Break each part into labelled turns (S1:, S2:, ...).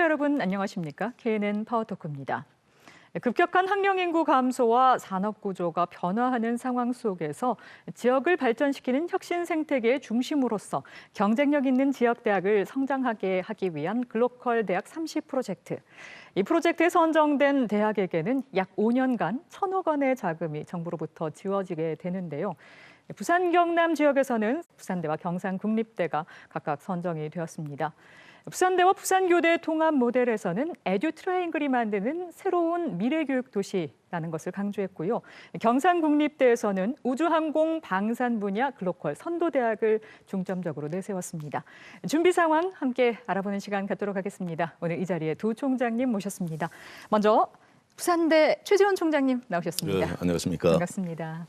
S1: 여러분 안녕하십니까? KNN 파워토크입니다. 급격한 학령 인구 감소와 산업 구조가 변화하는 상황 속에서 지역을 발전시키는 혁신 생태계의 중심으로서 경쟁력 있는 지역 대학을 성장하게 하기 위한 글로컬 대학 30 프로젝트. 이 프로젝트에 선정된 대학에게는 약 5년간 1,000억 원의 자금이 정부로부터 지원지게 되는데요. 부산 경남 지역에서는 부산대와 경상국립대가 각각 선정이 되었습니다. 부산대와 부산교대 통합 모델에서는 에듀 트라이앵글이 만드는 새로운 미래교육 도시라는 것을 강조했고요. 경상국립대에서는 우주항공 방산 분야 글로컬 선도대학을 중점적으로 내세웠습니다. 준비 상황 함께 알아보는 시간 갖도록 하겠습니다. 오늘 이 자리에 두 총장님 모셨습니다. 먼저 부산대 최재원 총장님 나오셨습니다.
S2: 네, 안녕하십니까.
S1: 반갑습니다.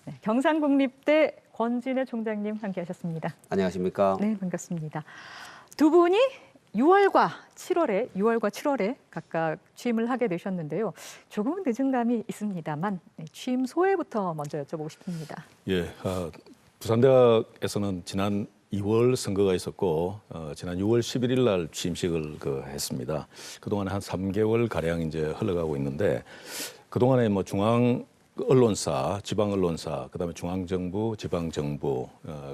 S1: 네, 경상국립대 권진애 총장님 함께하셨습니다.
S3: 안녕하십니까.
S1: 네, 반갑습니다. 두 분이 6월과 7월에 각각 취임을 하게 되셨는데요. 조금은 늦은 감이 있습니다만 취임 소회부터 먼저 여쭤보고 싶습니다.
S2: 예, 부산대학에서는 지난 2월 선거가 있었고 지난 6월 11일 날 취임식을 했습니다. 그동안 한 3개월 가량 이제 흘러가고 있는데 그동안에 뭐 중앙 언론사, 지방 언론사, 그다음에 중앙정부, 지방정부,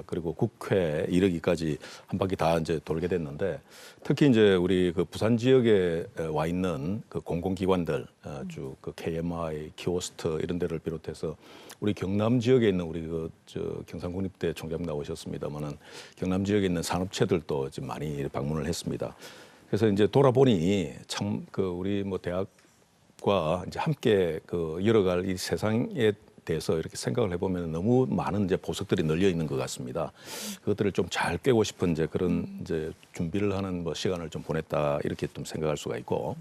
S2: 그리고 국회 이르기까지 한 바퀴 다 이제 돌게 됐는데 특히 이제 우리 그 부산 지역에 와 있는 그 공공기관들, 쭉 그 KMI, 키오스트 이런 데를 비롯해서 우리 경남 지역에 있는 우리 경상국립대 총장 나오셨습니다만은 경남 지역에 있는 산업체들도 지금 많이 방문을 했습니다. 그래서 이제 돌아보니 참 우리 뭐 대학 과 이제 함께 열어갈 이 세상에 대해서 이렇게 생각을 해보면 너무 많은 이제 보석들이 널려 있는 것 같습니다. 그것들을 좀 잘 깨고 싶은 이제 그런 이제 준비를 하는 뭐 시간을 좀 보냈다 이렇게 좀 생각할 수가 있고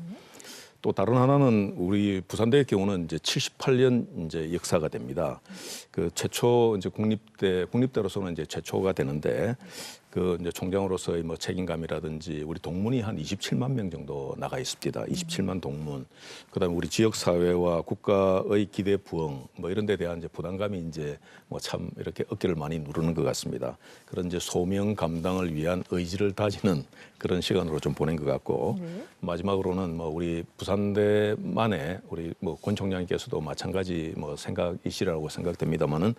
S2: 또 다른 하나는 우리 부산대의 경우는 이제 78년 이제 역사가 됩니다. 그 최초 이제 국립대로서는 이제 최초가 되는데 이제 총장으로서의 뭐 책임감이라든지 우리 동문이 한 27만 명 정도 나가 있습니다. 27만 동문. 그다음에 우리 지역 사회와 국가의 기대 부응 뭐 이런 데 대한 이제 부담감이 이제 뭐 참 이렇게 어깨를 많이 누르는 것 같습니다. 그런 이제 소명 감당을 위한 의지를 다지는 그런 시간으로 좀 보낸 것 같고 마지막으로는 뭐 우리 부산대만의 우리 뭐 권 총장님께서도 마찬가지 뭐 생각이시라고 생각됩니다만은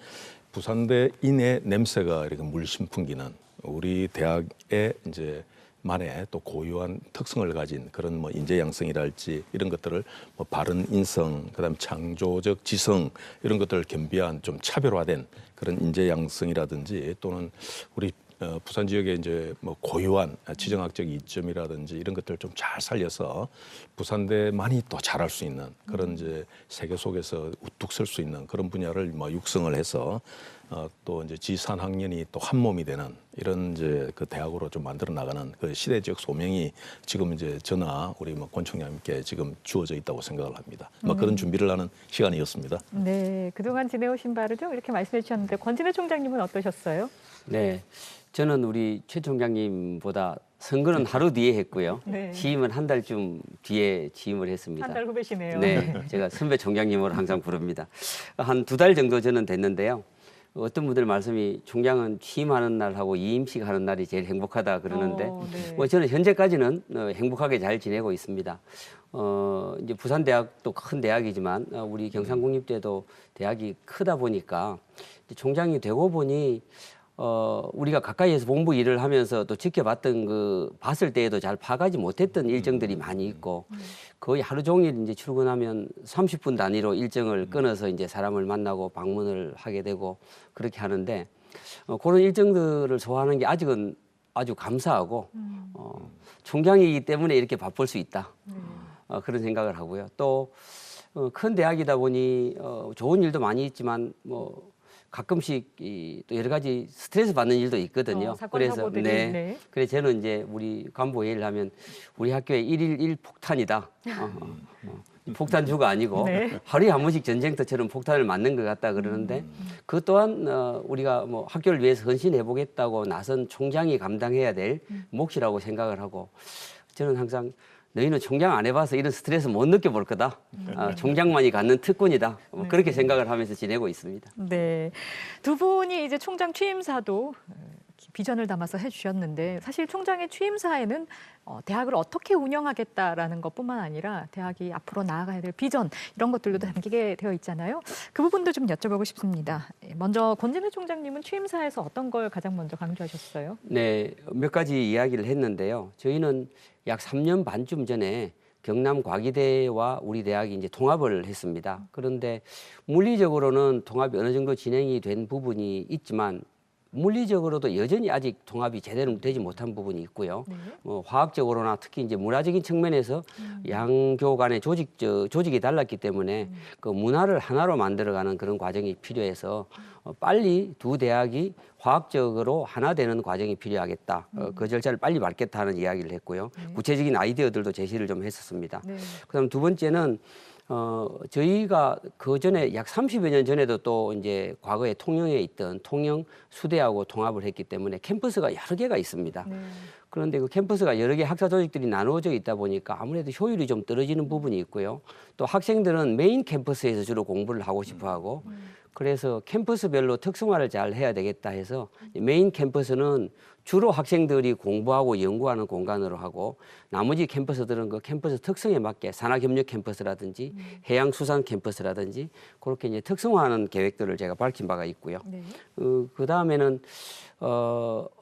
S2: 부산대인의 냄새가 이렇게 물씬 풍기는 우리 대학의 이제 만의 또 고유한 특성을 가진 그런 뭐 인재 양성이랄지 이런 것들을 뭐 바른 인성, 그다음 창조적 지성 이런 것들을 겸비한 좀 차별화된 그런 인재 양성이라든지 또는 우리 부산 지역의 이제 뭐 고유한 지정학적 이점이라든지 이런 것들을 좀 잘 살려서 부산대만이 또 잘할 수 있는 그런 이제 세계 속에서 우뚝 설 수 있는 그런 분야를 뭐 육성을 해서 또 이제 지산학년이 또 한 몸이 되는 이런 이제 그 대학으로 좀 만들어 나가는 그 시대적 소명이 지금 이제 저나 우리 뭐 권 총장님께 지금 주어져 있다고 생각을 합니다. 뭐 그런 준비를 하는 시간이었습니다.
S1: 네, 그동안 지내오신 바를 좀 이렇게 말씀해 주셨는데 권진애 총장님은 어떠셨어요?
S3: 네, 저는 우리 최 총장님보다 선거는 하루 뒤에 했고요.
S1: 네.
S3: 취임은 한 달쯤 뒤에 취임을 했습니다.
S1: 한 달 후배시네요.
S3: 네, 제가 선배 총장님으로 항상 부릅니다. 한 2달 정도 저는 됐는데요. 어떤 분들 말씀이 총장은 취임하는 날하고 이임식 하는 날이 제일 행복하다 그러는데
S1: 네.
S3: 뭐 저는 현재까지는 행복하게 잘 지내고 있습니다. 이제 부산대학도 큰 대학이지만 우리 경상국립대도 대학이 크다 보니까 이제 총장이 되고 보니 우리가 가까이에서 본부 일을 하면서 또 지켜봤던 봤을 때에도 잘 파악하지 못했던 일정들이 많이 있고 거의 하루 종일 이제 출근하면 30분 단위로 일정을 끊어서 이제 사람을 만나고 방문을 하게 되고 그렇게 하는데 그런 일정들을 소화하는 게 아직은 아주 감사하고 총장이기 때문에 이렇게 바쁠 수 있다. 그런 생각을 하고요. 또 큰 대학이다 보니 좋은 일도 많이 있지만 뭐 가끔씩 또 여러 가지 스트레스 받는 일도 있거든요. 그래서 그래서 저는 이제 우리 간부 회의를 하면 우리 학교에 1일 1폭탄이다. 폭탄주가 아니고 하루에 한 번씩 전쟁터처럼 폭탄을 맞는 것 같다 그러는데 그 또한 우리가 뭐 학교를 위해서 헌신해 보겠다고 나선 총장이 감당해야 될 몫이라고 생각을 하고 저는 항상 너희는 총장 안 해봐서 이런 스트레스 못 느껴볼 거다. 총장만이 갖는 특권이다. 그렇게 생각을 하면서 지내고 있습니다.
S1: 네, 두 분이 이제 총장 취임사도 비전을 담아서 해주셨는데 사실 총장의 취임사에는 대학을 어떻게 운영하겠다라는 것뿐만 아니라 대학이 앞으로 나아가야 될 비전 이런 것들도 담기게 되어 있잖아요. 그 부분도 좀 여쭤보고 싶습니다. 먼저 권진우 총장님은 취임사에서 어떤 걸 가장 먼저 강조하셨어요?
S3: 네, 몇 가지 이야기를 했는데요. 저희는 약 3년 반쯤 전에 경남과기대와 우리 대학이 이제 통합을 했습니다. 그런데 물리적으로는 통합이 어느 정도 진행이 된 부분이 있지만 물리적으로도 여전히 아직 통합이 제대로 되지 못한 부분이 있고요.
S1: 네.
S3: 화학적으로나 특히 이제 문화적인 측면에서 양교 간의 조직이 달랐기 때문에 그 문화를 하나로 만들어가는 그런 과정이 필요해서 빨리 두 대학이 화학적으로 하나 되는 과정이 필요하겠다. 그 절차를 빨리 밟겠다는 이야기를 했고요.
S1: 네.
S3: 구체적인 아이디어들도 제시를 좀 했었습니다.
S1: 네.
S3: 그다음 두 번째는 저희가 그 전에 약 30여 년 전에도 또 이제 과거에 통영에 있던 통영 수대하고 통합을 했기 때문에 캠퍼스가 여러 개가 있습니다.
S1: 네.
S3: 그런데 그 캠퍼스가 여러 개 학사 조직들이 나누어져 있다 보니까 아무래도 효율이 좀 떨어지는 부분이 있고요. 또 학생들은 메인 캠퍼스에서 주로 공부를 하고 싶어 하고 그래서 캠퍼스별로 특성화를 잘 해야 되겠다 해서 메인 캠퍼스는 주로 학생들이 공부하고 연구하는 공간으로 하고 나머지 캠퍼스들은 그 캠퍼스 특성에 맞게 산학협력 캠퍼스라든지 해양수산 캠퍼스라든지 그렇게 이제 특성화하는 계획들을 제가 밝힌 바가 있고요.
S1: 네.
S3: 그 다음에는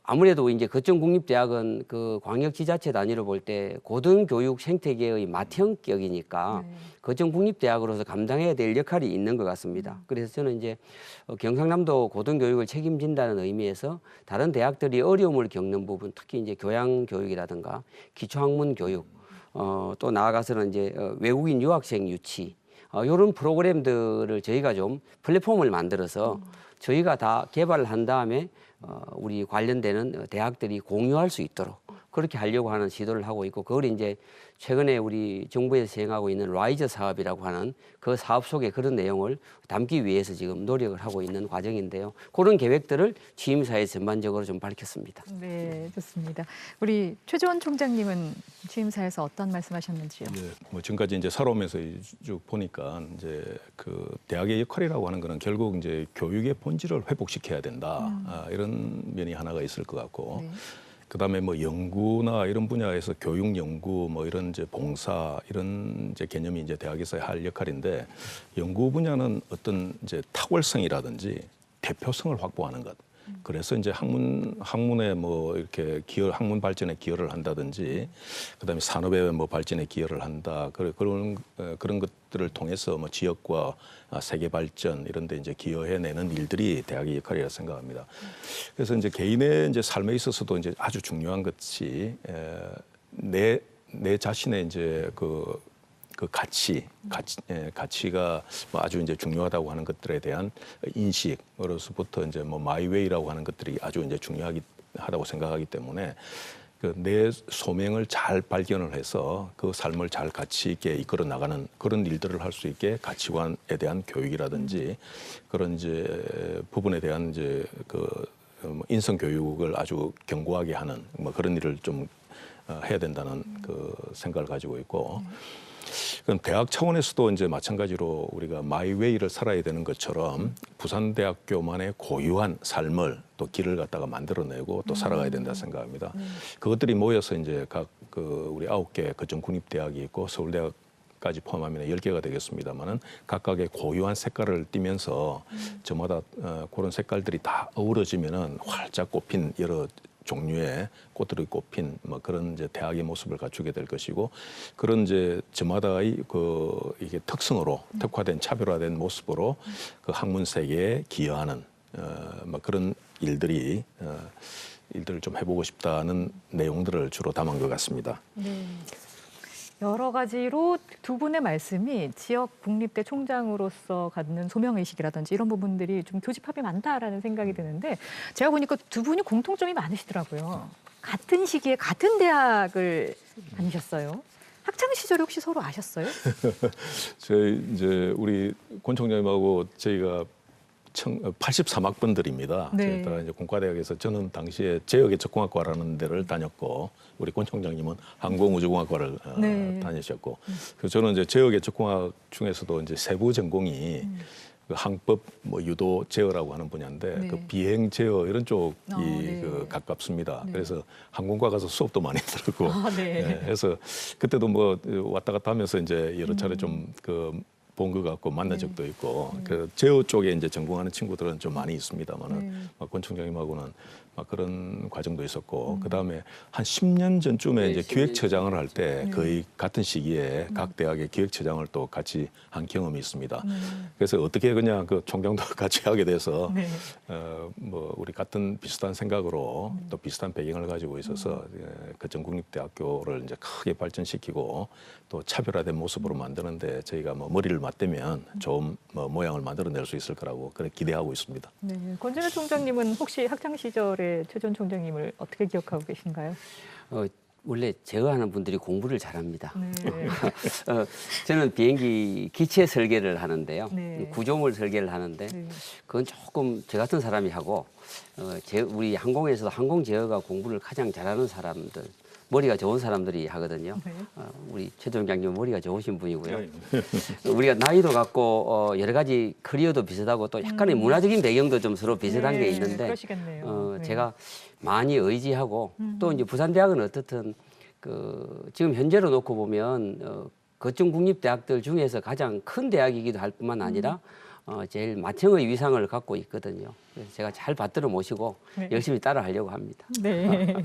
S3: 아무래도 이제 거천국립대학은 그 광역지자체 단위로 볼 때 고등교육 생태계의 맏형격이니까
S1: 네.
S3: 거천국립대학으로서 감당해야 될 역할이 있는 것 같습니다. 그래서 저는 이제 경상남도 고등교육을 책임진다는 의미에서 다른 대학들이 어려움을 겪는 부분, 특히 이제 교양교육이라든가 기초학문 교육, 또 나아가서는 이제 외국인 유학생 유치, 이런 프로그램들을 저희가 좀 플랫폼을 만들어서 저희가 다 개발을 한 다음에 우리 관련되는 대학들이 공유할 수 있도록 그렇게 하려고 하는 시도를 하고 있고 그걸 이제 최근에 우리 정부에서 시행하고 있는 라이저 사업이라고 하는 그 사업 속에 그런 내용을 담기 위해서 지금 노력을 하고 있는 과정인데요. 그런 계획들을 취임사에 전반적으로 좀 밝혔습니다.
S1: 네, 좋습니다. 우리 최재원 총장님은 취임사에서 어떤 말씀하셨는지요?
S2: 네, 뭐 지금까지 이제 살아오면서 쭉 보니까 이제 그 대학의 역할이라고 하는 거는 결국 이제 교육의 본질을 회복시켜야 된다. 이런 면이 하나가 있을 것 같고.
S1: 네.
S2: 그다음에 뭐 연구나 이런 분야에서 교육 연구 뭐 이런 이제 봉사 이런 이제 개념이 이제 대학에서 할 역할인데 연구 분야는 어떤 이제 탁월성이라든지 대표성을 확보하는 것. 그래서 이제 학문에 뭐 이렇게 학문 발전에 기여를 한다든지, 그다음에 산업의 뭐 발전에 기여를 한다. 그런 것들을 통해서 뭐 지역과 세계 발전 이런 데 이제 기여해내는 일들이 대학의 역할이라 생각합니다. 그래서 이제 개인의 이제 삶에 있어서도 이제 아주 중요한 것이 내 자신의 이제 그 가치가 뭐 아주 이제 중요하다고 하는 것들에 대한 인식으로서부터 이제 뭐 마이웨이라고 하는 것들이 아주 이제 중요하다고 생각하기 때문에 그 내 소명을 잘 발견을 해서 그 삶을 잘 가치 있게 이끌어 나가는 그런 일들을 할 수 있게 가치관에 대한 교육이라든지 그런 이제 부분에 대한 이제 그 인성 교육을 아주 견고하게 하는 뭐 그런 일을 좀 해야 된다는 그 생각을 가지고 있고. 그럼 대학 차원에서도 이제 마찬가지로 우리가 마이웨이를 살아야 되는 것처럼 부산대학교만의 고유한 삶을 또 길을 갖다가 만들어내고 또 살아가야 된다 생각합니다. 그것들이 모여서 이제 각 그 우리 9개 거점 국립대학이 있고 서울대학까지 포함하면 10개가 되겠습니다만은 각각의 고유한 색깔을 띠면서 저마다 그런 색깔들이 다 어우러지면은 활짝 꽃핀 여러 종류의 꽃들이 꽃핀 뭐 그런 이제 대학의 모습을 갖추게 될 것이고 그런 이제 저마다의 그 이게 특성으로 특화된 차별화된 모습으로 그 학문 세계에 기여하는 뭐 그런 일들을 좀 해보고 싶다는 내용들을 주로 담은 것 같습니다.
S1: 네. 여러 가지로 두 분의 말씀이 지역 국립대 총장으로서 갖는 소명의식이라든지 이런 부분들이 좀 교집합이 많다라는 생각이 드는데 제가 보니까 두 분이 공통점이 많으시더라고요. 같은 시기에 같은 대학을 다니셨어요. 학창 시절에 혹시 서로 아셨어요?
S2: 저희 이제 우리 권 총장님하고 저희가 83학번들입니다.
S1: 네.
S2: 저희가 이제 공과대학에서 저는 당시에 제어개척공학과라는 데를 다녔고 우리 권 총장님은 항공우주공학과를
S1: 네.
S2: 다니셨고 그래서 저는 이제 제어개척공학 중에서도 이제 세부 전공이 그 항법 뭐 유도 제어라고 하는 분야인데
S1: 네.
S2: 그 비행 제어 이런 쪽이
S1: 네.
S2: 그 가깝습니다.
S1: 네.
S2: 그래서 항공과 가서 수업도 많이 들었고
S1: 네.
S2: 예, 그래서 그때도 뭐 왔다 갔다 하면서 이제 여러 차례 좀 그 본 것 같고 만난 적도 있고 그 제어 쪽에 이제 전공하는 친구들은 좀 많이 있습니다만은 권 총장님하고는 막 그런 과정도 있었고 그 다음에 한 10년 전쯤에
S3: 네,
S2: 이제
S3: 10년
S2: 기획처장을 할 때 거의 같은 시기에 각 대학의 기획처장을 또 같이 한 경험이 있습니다. 그래서 어떻게 그냥 그 총장도 같이 하게 돼서
S1: 네.
S2: 뭐 우리 같은 비슷한 생각으로 또 비슷한 배경을 가지고 있어서 그 전국립대학교를 이제 크게 발전시키고 또 차별화된 모습으로 만드는데 저희가 뭐 머리를 맞대면 좋은 뭐 모양을 만들어낼 수 있을 거라고 그렇게 기대하고 있습니다.
S1: 네. 권진우 총장님은 혹시 학창 시절에 최 전 총장님을 어떻게 기억하고 계신가요?
S3: 원래 제어하는 분들이 공부를 잘합니다.
S1: 네.
S3: 저는 비행기 기체 설계를 하는데요.
S1: 네.
S3: 구조물 설계를 하는데
S1: 네.
S3: 그건 조금 저 같은 사람이 하고 우리 항공에서도 항공 제어가 공부를 가장 잘하는 사람들, 머리가 좋은 사람들이 하거든요.
S1: 네.
S3: 우리 최 총장님 머리가 좋으신 분이고요. 우리가 나이도 같고 여러 가지 커리어도 비슷하고 또 약간의 문화적인 배경도 좀 서로 비슷한
S1: 네,
S3: 게 있는데
S1: 그러시겠네요. 네.
S3: 제가 많이 의지하고 또 이제 부산대학은 어떻든 그 지금 현재로 놓고 보면 거점 국립대학들 중에서 가장 큰 대학이기도 할 뿐만 아니라 제일 맏형의 위상을 갖고 있거든요. 그래서 제가 잘 받들어 모시고
S1: 네.
S3: 열심히 따라하려고 합니다.
S1: 네.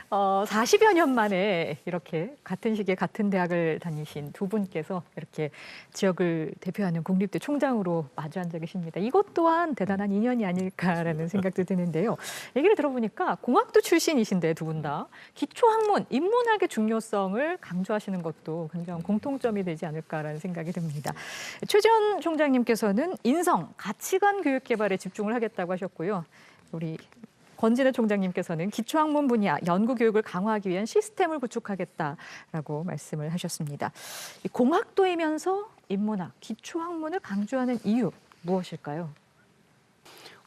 S1: 40여 년 만에 이렇게 같은 시기에 같은 대학을 다니신 두 분께서 이렇게 지역을 대표하는 국립대 총장으로 마주 앉아 계십니다. 이것 또한 대단한 인연이 아닐까라는 생각도 드는데요. 얘기를 들어보니까 공학도 출신이신데 두 분 다 기초학문, 인문학의 중요성을 강조하시는 것도 굉장히 공통점이 되지 않을까라는 생각이 듭니다. 최 전 총장님께서는 인성, 가치관 교육 개발에 집중을 하겠다고 하셨고요. 우리 권진우 총장님께서는 기초학문 분야 연구 교육을 강화하기 위한 시스템을 구축하겠다라고 말씀을 하셨습니다. 이 공학도이면서 인문학, 기초학문을 강조하는 이유 무엇일까요?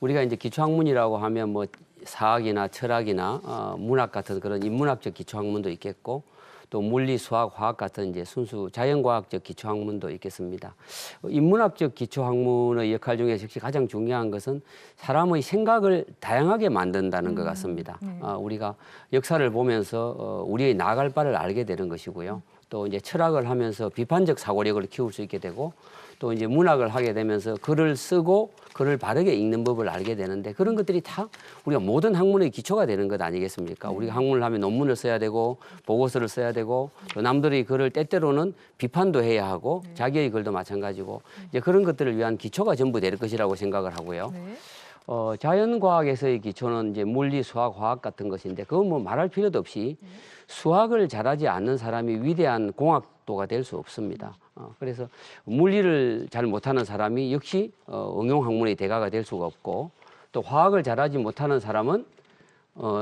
S3: 우리가 이제 기초학문이라고 하면 뭐 사학이나 철학이나 문학 같은 그런 인문학적 기초학문도 있겠고 또 물리, 수학, 화학 같은 이제 순수 자연과학적 기초학문도 있겠습니다. 인문학적 기초학문의 역할 중에 역시 가장 중요한 것은 사람의 생각을 다양하게 만든다는 것 같습니다. 우리가 역사를 보면서 우리의 나아갈 바를 알게 되는 것이고요. 또 이제 철학을 하면서 비판적 사고력을 키울 수 있게 되고 또 이제 문학을 하게 되면서 글을 쓰고 글을 바르게 읽는 법을 알게 되는데 그런 것들이 다 우리가 모든 학문의 기초가 되는 것 아니겠습니까? 우리가 학문을 하면 논문을 써야 되고 보고서를 써야 되고 또 남들의 글을 때때로는 비판도 해야 하고 자기의 글도 마찬가지고 이제 그런 것들을 위한 기초가 전부 될 것이라고 생각을 하고요.
S1: 네.
S3: 자연과학에서의 기초는 이제 물리, 수학, 화학 같은 것인데 그건 뭐 말할 필요도 없이 수학을 잘하지 않는 사람이 위대한 공학도가 될 수 없습니다. 그래서 물리를 잘 못하는 사람이 역시 응용학문의 대가가 될 수가 없고 또 화학을 잘하지 못하는 사람은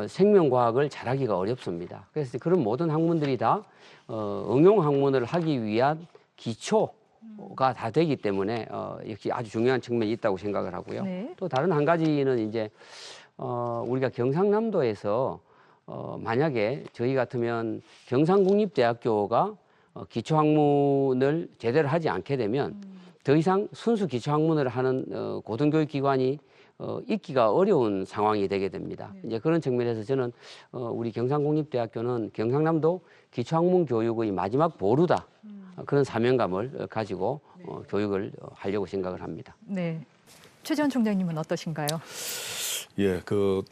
S3: 생명과학을 잘하기가 어렵습니다. 그래서 그런 모든 학문들이 다 응용학문을 하기 위한 기초가 다 되기 때문에 역시 아주 중요한 측면이 있다고 생각을 하고요.
S1: 네.
S3: 또 다른 한 가지는 이제 우리가 경상남도에서 만약에 저희 같으면 경상국립대학교가 기초학문을 제대로 하지 않게 되면 더 이상 순수 기초학문을 하는 고등교육기관이 있기가 어려운 상황이 되게 됩니다. 이제 그런 측면에서 저는 우리 경상국립대학교는 경상남도 기초학문 교육의 마지막 보루다 그런 사명감을 가지고 교육을 하려고 생각을 합니다.
S1: 네. 최 전 총장님은 어떠신가요?
S2: 예, 그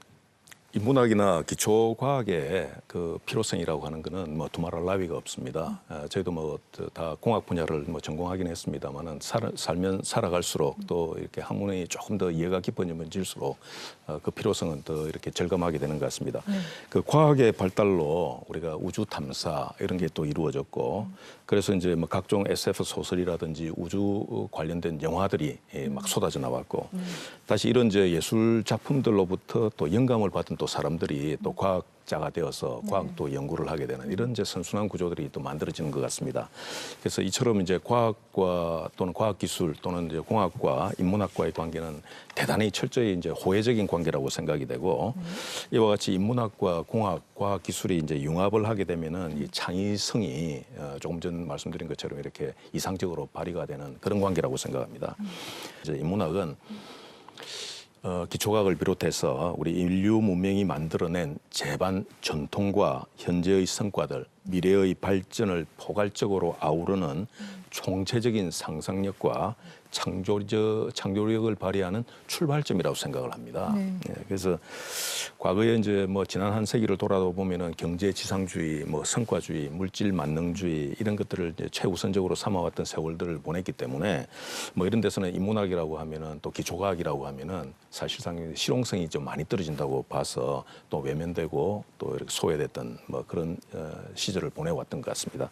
S2: 인문학이나 기초과학의 그 필요성이라고 하는 거는 뭐 두말할 나위가 없습니다. 저희도 뭐 다 공학 분야를 뭐 전공하긴 했습니다만은 살면 살아갈수록 또 이렇게 학문이 조금 더 이해가 깊어질수록 그 필요성은 더 이렇게 절감하게 되는 것 같습니다. 그 과학의 발달로 우리가 우주 탐사 이런 게 또 이루어졌고 그래서 이제 뭐 각종 SF 소설이라든지 우주 관련된 영화들이 막 쏟아져 나왔고 다시 이런 이제 예술 작품들로부터 또 영감을 받은 또 또 사람들이 또 과학자가 되어서 과학도 연구를 하게 되는 이런 이제 선순환 구조들이 또 만들어지는 것 같습니다. 그래서 이처럼 이제 과학과 또는 과학기술 또는 이제 공학과 인문학과의 관계는 대단히 철저히 이제 호혜적인 관계라고 생각이 되고 이와 같이 인문학과 공학, 과학기술이 이제 융합을 하게 되면은 이 창의성이 조금 전 말씀드린 것처럼 이렇게 이상적으로 발휘가 되는 그런 관계라고 생각합니다. 이제 인문학은 기초과학을 비롯해서 우리 인류 문명이 만들어낸 재반 전통과 현재의 성과들, 미래의 발전을 포괄적으로 아우르는 총체적인 상상력과 창조력을 발휘하는 출발점이라고 생각을 합니다. 예, 그래서 과거에 이제 뭐 지난 한 세기를 돌아보면은 경제 지상주의, 뭐 성과주의, 물질 만능주의 이런 것들을 이제 최우선적으로 삼아왔던 세월들을 보냈기 때문에 뭐 이런 데서는 인문학이라고 하면은 또 기초과학이라고 하면은 사실상 실용성이 좀 많이 떨어진다고 봐서 또 외면되고 또 이렇게 소외됐던 뭐 그런 시절을 보내왔던 것 같습니다.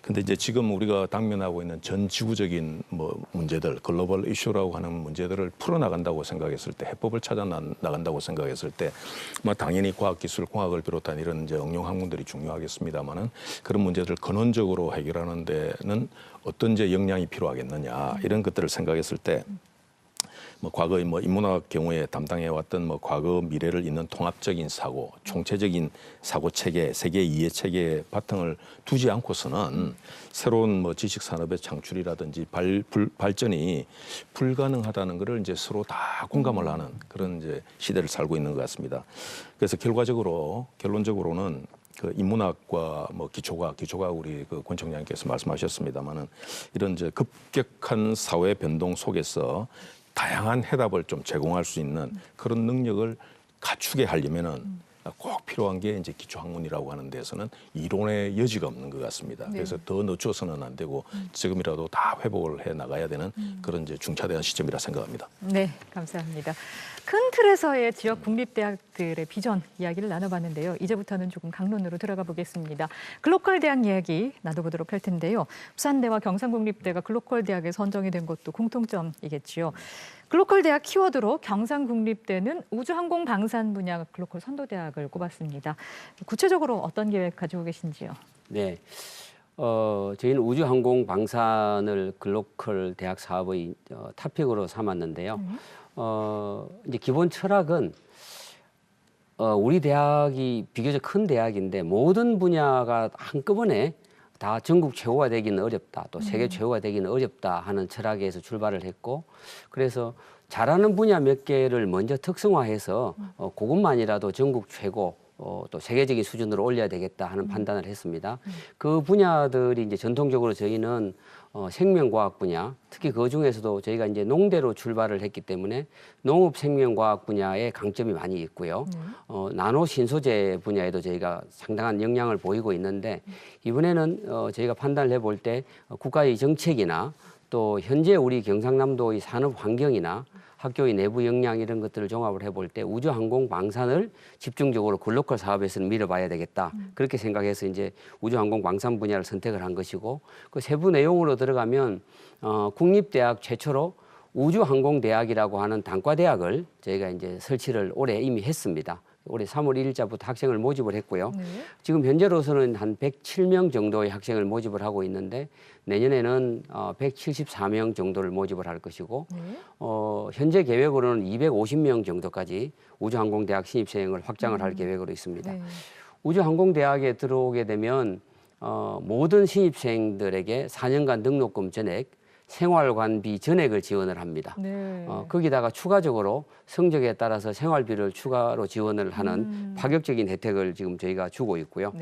S2: 근데 이제 지금 우리가 당면하고 있는 전 지구적인 뭐 문제들, 글로벌 이슈라고 하는 문제들을 풀어나간다고 생각했을 때, 해법을 찾아 나간다고 생각했을 때, 뭐 당연히 과학기술, 공학을 비롯한 이런 이제 응용 학문들이 중요하겠습니다만은 그런 문제들을 근원적으로 해결하는 데는 어떤 이제 역량이 필요하겠느냐 이런 것들을 생각했을 때. 뭐 과거의 뭐 인문학 경우에 담당해왔던 뭐 과거 미래를 잇는 통합적인 사고, 총체적인 사고 체계, 세계 이해 체계의 바탕을 두지 않고서는 새로운 뭐 지식 산업의 창출이라든지 발전이 불가능하다는 것을 이제 서로 다 공감을 하는 그런 이제 시대를 살고 있는 것 같습니다. 그래서 결론적으로는 그 인문학과 뭐 기초과학 우리 그 권 총장님께서 말씀하셨습니다만은 이런 이제 급격한 사회 변동 속에서 다양한 해답을 좀 제공할 수 있는 그런 능력을 갖추게 하려면은 꼭 필요한 게 이제 기초학문이라고 하는 데서는 이론의 여지가 없는 것 같습니다. 그래서 더 늦춰서는 안 되고 지금이라도 다 회복을 해 나가야 되는 그런 이제 중차대한 시점이라 생각합니다.
S1: 네, 감사합니다. 큰 틀에서의 지역 국립대학들의 비전 이야기를 나눠봤는데요. 이제부터는 조금 강론으로 들어가 보겠습니다. 글로컬 대학 이야기 나눠보도록 할 텐데요. 부산대와 경상국립대가 글로컬 대학에 선정이 된 것도 공통점이겠지요. 글로컬 대학 키워드로 경상국립대는 우주항공 방산 분야 글로컬 선도대학을 꼽았습니다. 구체적으로 어떤 계획 가지고 계신지요?
S3: 네. 저희는 우주항공 방산을 글로컬 대학 사업의 토픽으로 삼았는데요. 이제 기본 철학은 우리 대학이 비교적 큰 대학인데 모든 분야가 한꺼번에 다 전국 최고가 되기는 어렵다, 또 세계 최고가 되기는 어렵다 하는 철학에서 출발을 했고, 그래서 잘하는 분야 몇 개를 먼저 특성화해서 그것만이라도 전국 최고 또 세계적인 수준으로 올려야 되겠다 하는 판단을 했습니다. 그 분야들이 이제 전통적으로 저희는 생명과학 분야, 특히 그 중에서도 저희가 이제 농대로 출발을 했기 때문에 농업 생명과학 분야에 강점이 많이 있고요. 나노 신소재 분야에도 저희가 상당한 역량을 보이고 있는데 이번에는 저희가 판단을 해볼 때 국가의 정책이나 또 현재 우리 경상남도의 산업 환경이나 학교의 내부 역량 이런 것들을 종합을 해볼 때 우주항공 방산을 집중적으로 글로컬 사업에서는 밀어봐야 되겠다. 그렇게 생각해서 이제 우주항공 방산 분야를 선택을 한 것이고, 그 세부 내용으로 들어가면 국립대학 최초로 우주항공대학이라고 하는 단과대학을 저희가 이제 설치를 올해 이미 했습니다. 올해 3월 1일자부터 학생을 모집을 했고요. 지금 현재로서는 한 107명 정도의 학생을 모집을 하고 있는데 내년에는 174명 정도를 모집을 할 것이고 현재 계획으로는 250명 정도까지 우주항공대학 신입생을 확장을 할 계획으로 있습니다. 우주항공대학에 들어오게 되면 모든 신입생들에게 4년간 등록금 전액, 생활관비 전액을 지원을 합니다. 거기다가 추가적으로 성적에 따라서 생활비를 추가로 지원을 하는 파격적인 혜택을 지금 저희가 주고 있고요.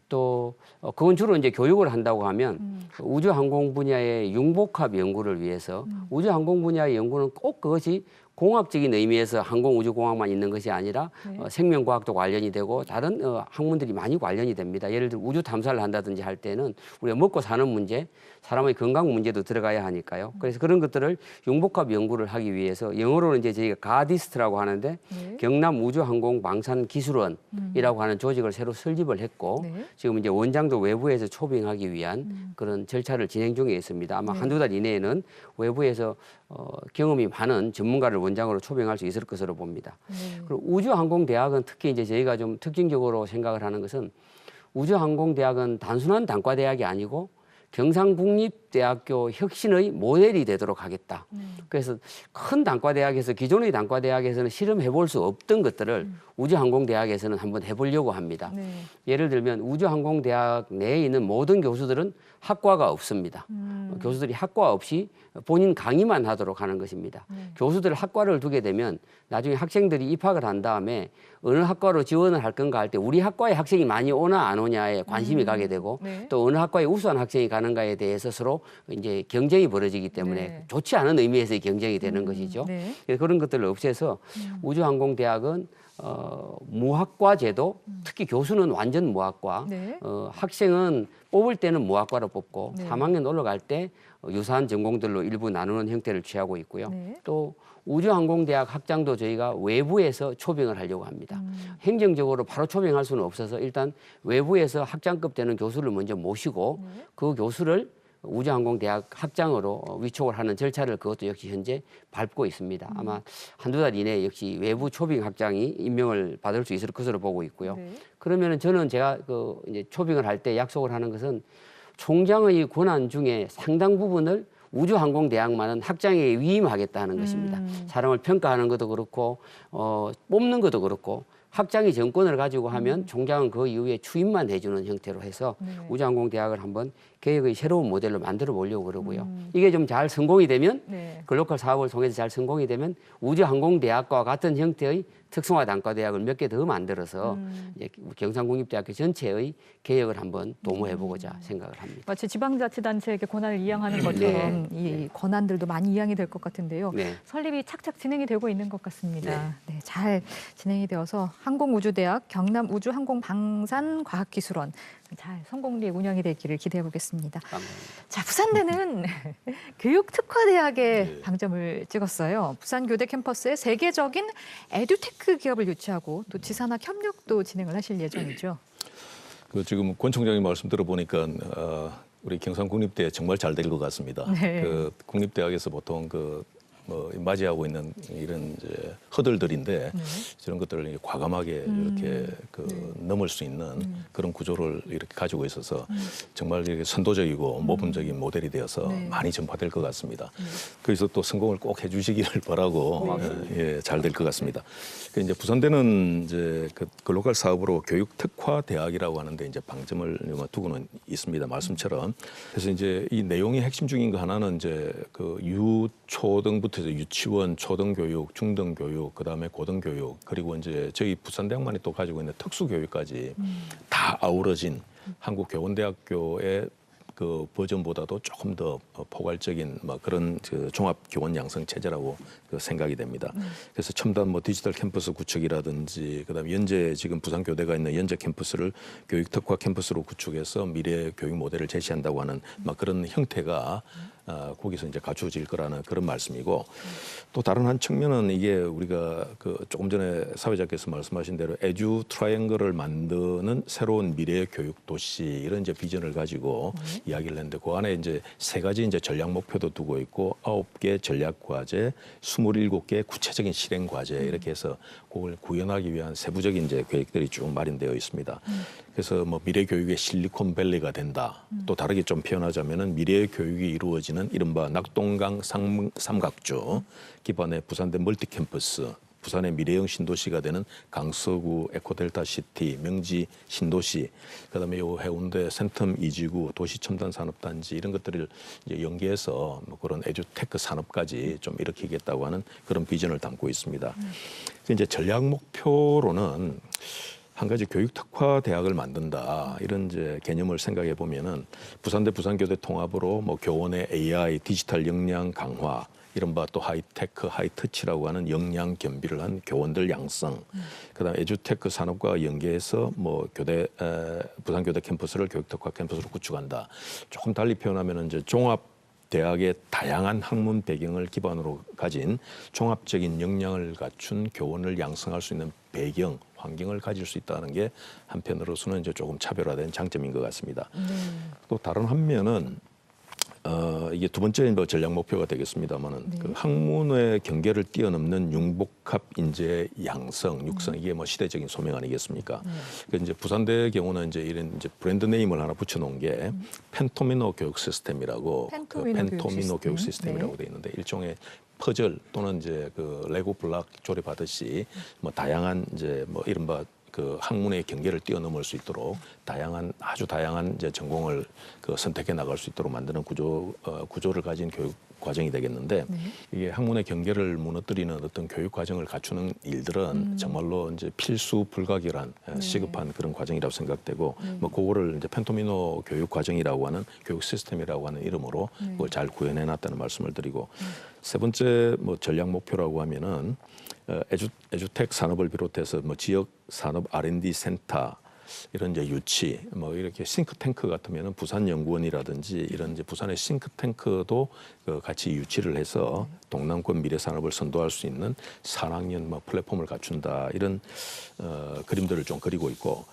S3: 또 그건 주로 이제 교육을 한다고 하면 우주항공 분야의 융복합 연구를 위해서 우주항공 분야의 연구는 꼭 그것이 공학적인 의미에서 항공우주공학만 있는 것이 아니라 생명과학도 관련이 되고 다른 학문들이 많이 관련이 됩니다. 예를 들어 우주 탐사를 한다든지 할 때는 우리가 먹고 사는 문제, 사람의 건강 문제도 들어가야 하니까요. 그래서 그런 것들을 융복합 연구를 하기 위해서 영어로는 이제 저희가 가디스트라고 하는데 경남 우주항공 방산기술원이라고 하는 조직을 새로 설립을 했고 지금 이제 원장도 외부에서 초빙하기 위한 그런 절차를 진행 중에 있습니다. 아마 한두 달 이내에는 외부에서 경험이 많은 전문가를 원장으로 초빙할 수 있을 것으로 봅니다. 그리고 우주항공대학은 특히 이제 저희가 좀 특징적으로 생각을 하는 것은 우주항공대학은 단순한 단과대학이 아니고 경상국립대학교 혁신의 모델이 되도록 하겠다. 그래서 큰 단과대학에서 기존의 단과대학에서는 실험해 볼 수 없던 것들을 우주항공대학에서는 한번 해보려고 합니다.
S1: 네.
S3: 예를 들면 우주항공대학 내에 있는 모든 교수들은 학과가 없습니다. 교수들이 학과 없이 본인 강의만 하도록 하는 것입니다. 교수들 학과를 두게 되면 나중에 학생들이 입학을 한 다음에 어느 학과로 지원을 할 건가 할 때 우리 학과에 학생이 많이 오나 안 오냐에 관심이 가게 되고
S1: 네.
S3: 또 어느 학과에 우수한 학생이 가는가에 대해서 서로 이제 경쟁이 벌어지기 때문에
S1: 네.
S3: 좋지 않은 의미에서의 경쟁이 되는 것이죠.
S1: 네.
S3: 그래서 그런 것들을 없애서 우주항공대학은 무학과 제도, 특히 교수는 완전 무학과,
S1: 네.
S3: 학생은 뽑을 때는 무학과로 뽑고
S1: 네.
S3: 3학년 올라갈 때 유사한 전공들로 일부 나누는 형태를 취하고 있고요.
S1: 네.
S3: 또 우주항공대학 학장도 저희가 외부에서 초빙을 하려고 합니다. 행정적으로 바로 초빙할 수는 없어서 일단 외부에서 학장급 되는 교수를 먼저 모시고 그 교수를 우주항공대학 학장으로 위촉을 하는 절차를 그것도 역시 현재 밟고 있습니다. 아마 한두 달 이내에 역시 외부 초빙 학장이 임명을 받을 수 있을 것으로 보고 있고요.
S1: 네.
S3: 그러면은 저는 제가 이제 초빙을 할 때 약속을 하는 것은 총장의 권한 중에 상당 부분을 우주항공대학만은 학장에 위임하겠다는 것입니다. 사람을 평가하는 것도 그렇고 뽑는 것도 그렇고 학장이 정권을 가지고 하면 총장은 그 이후에 추임만 해주는 형태로 해서
S1: 네.
S3: 우주항공대학을 한번 개혁의 새로운 모델로 만들어 보려고 그러고요. 이게 좀 잘 성공이 되면
S1: 네.
S3: 글로컬 사업을 통해서 잘 성공이 되면 우주항공대학과 같은 형태의 특성화 단과대학을 몇 개 더 만들어서 이제 경상국립대학교 전체의 개혁을 한번 도모해보고자 생각을 합니다.
S1: 마치 지방자치단체에게 권한을 이양하는 것처럼 이 권한들도 많이 이양이 될 것 같은데요.
S3: 네.
S1: 설립이 착착 진행이 되고 있는 것 같습니다. 네, 잘 진행이 되어서 항공우주대학, 경남우주항공방산과학기술원 잘 성공리 운영이 되기를 기대해 보겠습니다.
S3: 감사합니다.
S1: 자, 부산대는 교육특화대학에
S2: 네.
S1: 방점을 찍었어요. 부산교대 캠퍼스에 세계적인 에듀테크 기업을 유치하고 또 지산학 협력도 진행을 하실 예정이죠.
S2: 지금 권 총장님 말씀 들어보니까 우리 경상국립대 정말 잘 될 것 같습니다.
S1: 네.
S2: 국립대학에서 보통 맞이하고 있는 이런 이제 허들들인데 저런 것들을 과감하게 이렇게 넘을 수 있는 그런 구조를 이렇게 가지고 있어서 정말 이렇게 선도적이고 모범적인 모델이 되어서 많이 전파될 것 같습니다. 그래서 또 성공을 꼭 해주시기를 바라고 잘 될 것 같습니다. 이제 부산대는 이제 글로컬 사업으로 교육 특화 대학이라고 하는데 이제 방점을 두고는 있습니다. 말씀처럼. 그래서 이제 이 내용의 핵심 중인 거 하나는 이제 유초등부터 유치원, 초등교육, 중등교육, 그다음에 고등교육, 그리고 이제 저희 부산대학만이 또 가지고 있는 특수교육까지 다 아우러진 한국교원대학교의 그 버전보다도 조금 더 포괄적인 그런 종합 교원 양성 체제라고 생각이 됩니다. 그래서 첨단 디지털 캠퍼스 구축이라든지 그다음에 현재 지금 부산교대가 있는 연재 캠퍼스를 교육 특화 캠퍼스로 구축해서 미래 교육 모델을 제시한다고 하는 그런 형태가 거기서 이제 갖춰질 거라는 그런 말씀이고 또 다른 한 측면은 이게 우리가 조금 전에 사회자께서 말씀하신 대로 에듀 트라이앵글을 만드는 새로운 미래 교육 도시 이런 이제 비전을 가지고 이야기를 했는데 그 안에 이제 세 가지 이제 전략 목표도 두고 있고 9개 전략 과제, 27개 구체적인 실행 과제 이렇게 해서 그걸 구현하기 위한 세부적인 이제 계획들이 쭉 마련되어 있습니다. 그래서 미래 교육의 실리콘밸리가 된다. 또 다르게 좀 표현하자면은 미래 교육이 이루어지는 이른바 낙동강 삼각주 기반의 부산대 멀티캠퍼스, 부산의 미래형 신도시가 되는 강서구 에코델타시티, 명지 신도시, 그다음에 요 해운대 센텀 이지구 도시첨단산업단지 이런 것들을 이제 연계해서 그런 에듀테크 산업까지 좀 일으키겠다고 하는 그런 비전을 담고 있습니다. 이제 전략 목표로는 한 가지 교육 특화 대학을 만든다 이런 이제 개념을 생각해 보면은 부산대 부산교대 통합으로 교원의 AI 디지털 역량 강화 이른바 또 하이테크 하이터치라고 하는 역량 겸비를 한 교원들 양성 그다음 에듀테크 산업과 연계해서 교대 부산교대 캠퍼스를 교육 특화 캠퍼스로 구축한다. 조금 달리 표현하면은 이제 종합 대학의 다양한 학문 배경을 기반으로 가진 종합적인 역량을 갖춘 교원을 양성할 수 있는 배경, 환경을 가질 수 있다는 게 한편으로서는 이제 조금 차별화된 장점인 것 같습니다. 또 다른 한면은 이게 두 번째 뭐 전략 목표가 되겠습니다만은 그 학문의 경계를 뛰어넘는 융복합 인재 양성, 육성 이게 뭐 시대적인 소명 아니겠습니까? 그 이제 부산대의 경우는 이제 이런 이제 브랜드 네임을 하나 붙여놓은 게 펜토미노 교육 시스템이라고 펜토미노 교육 시스템이라고 돼 있는데 일종의 퍼즐 또는 이제 그 레고 블락 조립하듯이 뭐 다양한 이제 뭐 이른바 그 학문의 경계를 뛰어넘을 수 있도록 아주 다양한 이제 전공을 그 선택해 나갈 수 있도록 만드는 구조를 가진 교육 과정이 되겠는데 이게 학문의 경계를 무너뜨리는 어떤 교육 과정을 갖추는 일들은 정말로 이제 필수 불가결한 시급한 그런 과정이라고 생각되고 뭐 그거를 이제 펜토미노 교육 과정이라고 하는 교육 시스템이라고 하는 이름으로 그걸 잘 구현해 놨다는 말씀을 드리고 세 번째 뭐 전략 목표라고 하면은 에듀텍 산업을 비롯해서 뭐 지역 산업 R&D 센터 이런 이제 유치 뭐 이렇게 싱크탱크 같으면은 부산연구원이라든지 이런 이제 부산의 싱크탱크도 같이 유치를 해서 동남권 미래 산업을 선도할 수 있는 4학년 뭐 플랫폼을 갖춘다 이런 그림들을 좀 그리고 있고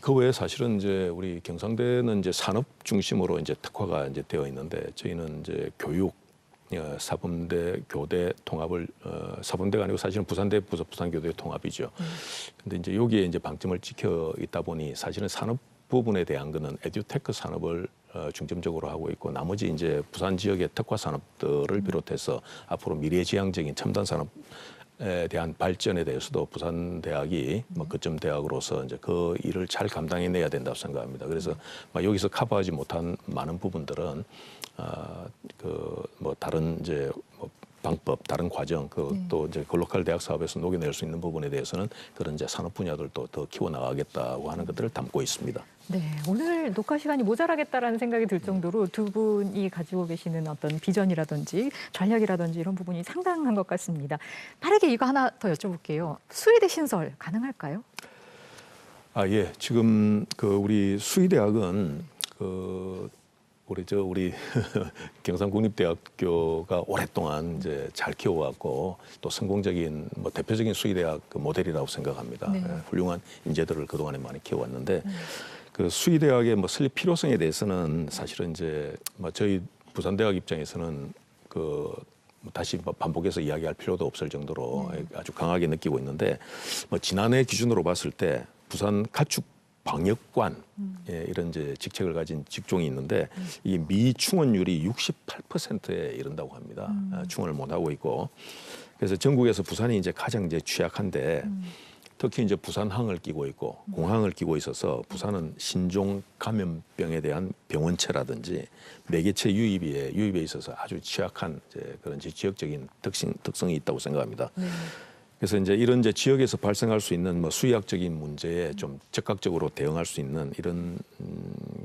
S2: 그 외에 사실은 이제 우리 경상대는 이제 산업 중심으로 이제 특화가 이제 되어 있는데 저희는 이제 교육 사범대 교대 통합을 사범대가 아니고 사실은 부산대 부산교대 통합이죠. 근데 이제 여기에 이제 방점을 찍혀 있다 보니 사실은 산업 부분에 대한 거는 에듀테크 산업을 중점적으로 하고 있고 나머지 이제 부산 지역의 특화 산업들을 비롯해서 앞으로 미래지향적인 첨단 산업에 대한 발전에 대해서도 부산 대학이 뭐 거점 대학으로서 이제 그 일을 잘 감당해내야 된다고 생각합니다. 그래서 막 여기서 커버하지 못한 많은 부분들은 그 뭐 다른 이제 뭐 방법, 다른 과정, 또 이제 글로컬 대학 사업에서 녹여낼 수 있는 부분에 대해서는 그런 이제 산업 분야들도 더 키워 나가겠다고 하는 것들을 담고 있습니다.
S1: 네, 오늘 녹화 시간이 모자라겠다라는 생각이 들 정도로 두 분이 가지고 계시는 어떤 비전이라든지 전략이라든지 이런 부분이 상당한 것 같습니다. 빠르게 이거 하나 더 여쭤볼게요. 수의대 신설 가능할까요?
S2: 예. 지금 그 우리 수의대학은 우리 경상국립대학교가 오랫동안 이제 잘 키워왔고 또 성공적인 뭐 대표적인 수의대학 그 모델이라고 생각합니다. 훌륭한 인재들을 그동안에 많이 키워왔는데 그 수의대학의 뭐 설립 필요성에 대해서는 사실은 이제 뭐 저희 부산대학 입장에서는 다시 반복해서 이야기할 필요도 없을 정도로 아주 강하게 느끼고 있는데 뭐 지난해 기준으로 봤을 때 부산 가축 방역관 이런 이제 직책을 가진 직종이 있는데 이 미충원율이 68%에 이른다고 합니다. 충원을 못 하고 있고 그래서 전국에서 부산이 이제 가장 이제 취약한데 특히 이제 부산항을 끼고 있고 공항을 끼고 있어서 부산은 신종 감염병에 대한 병원체라든지 매개체 유입에 있어서 아주 취약한 이제 그런 지역적인 특성이 있다고 생각합니다. 그래서 이제 이런 이제 지역에서 발생할 수 있는 뭐 수의학적인 문제에 좀 적극적으로 대응할 수 있는 이런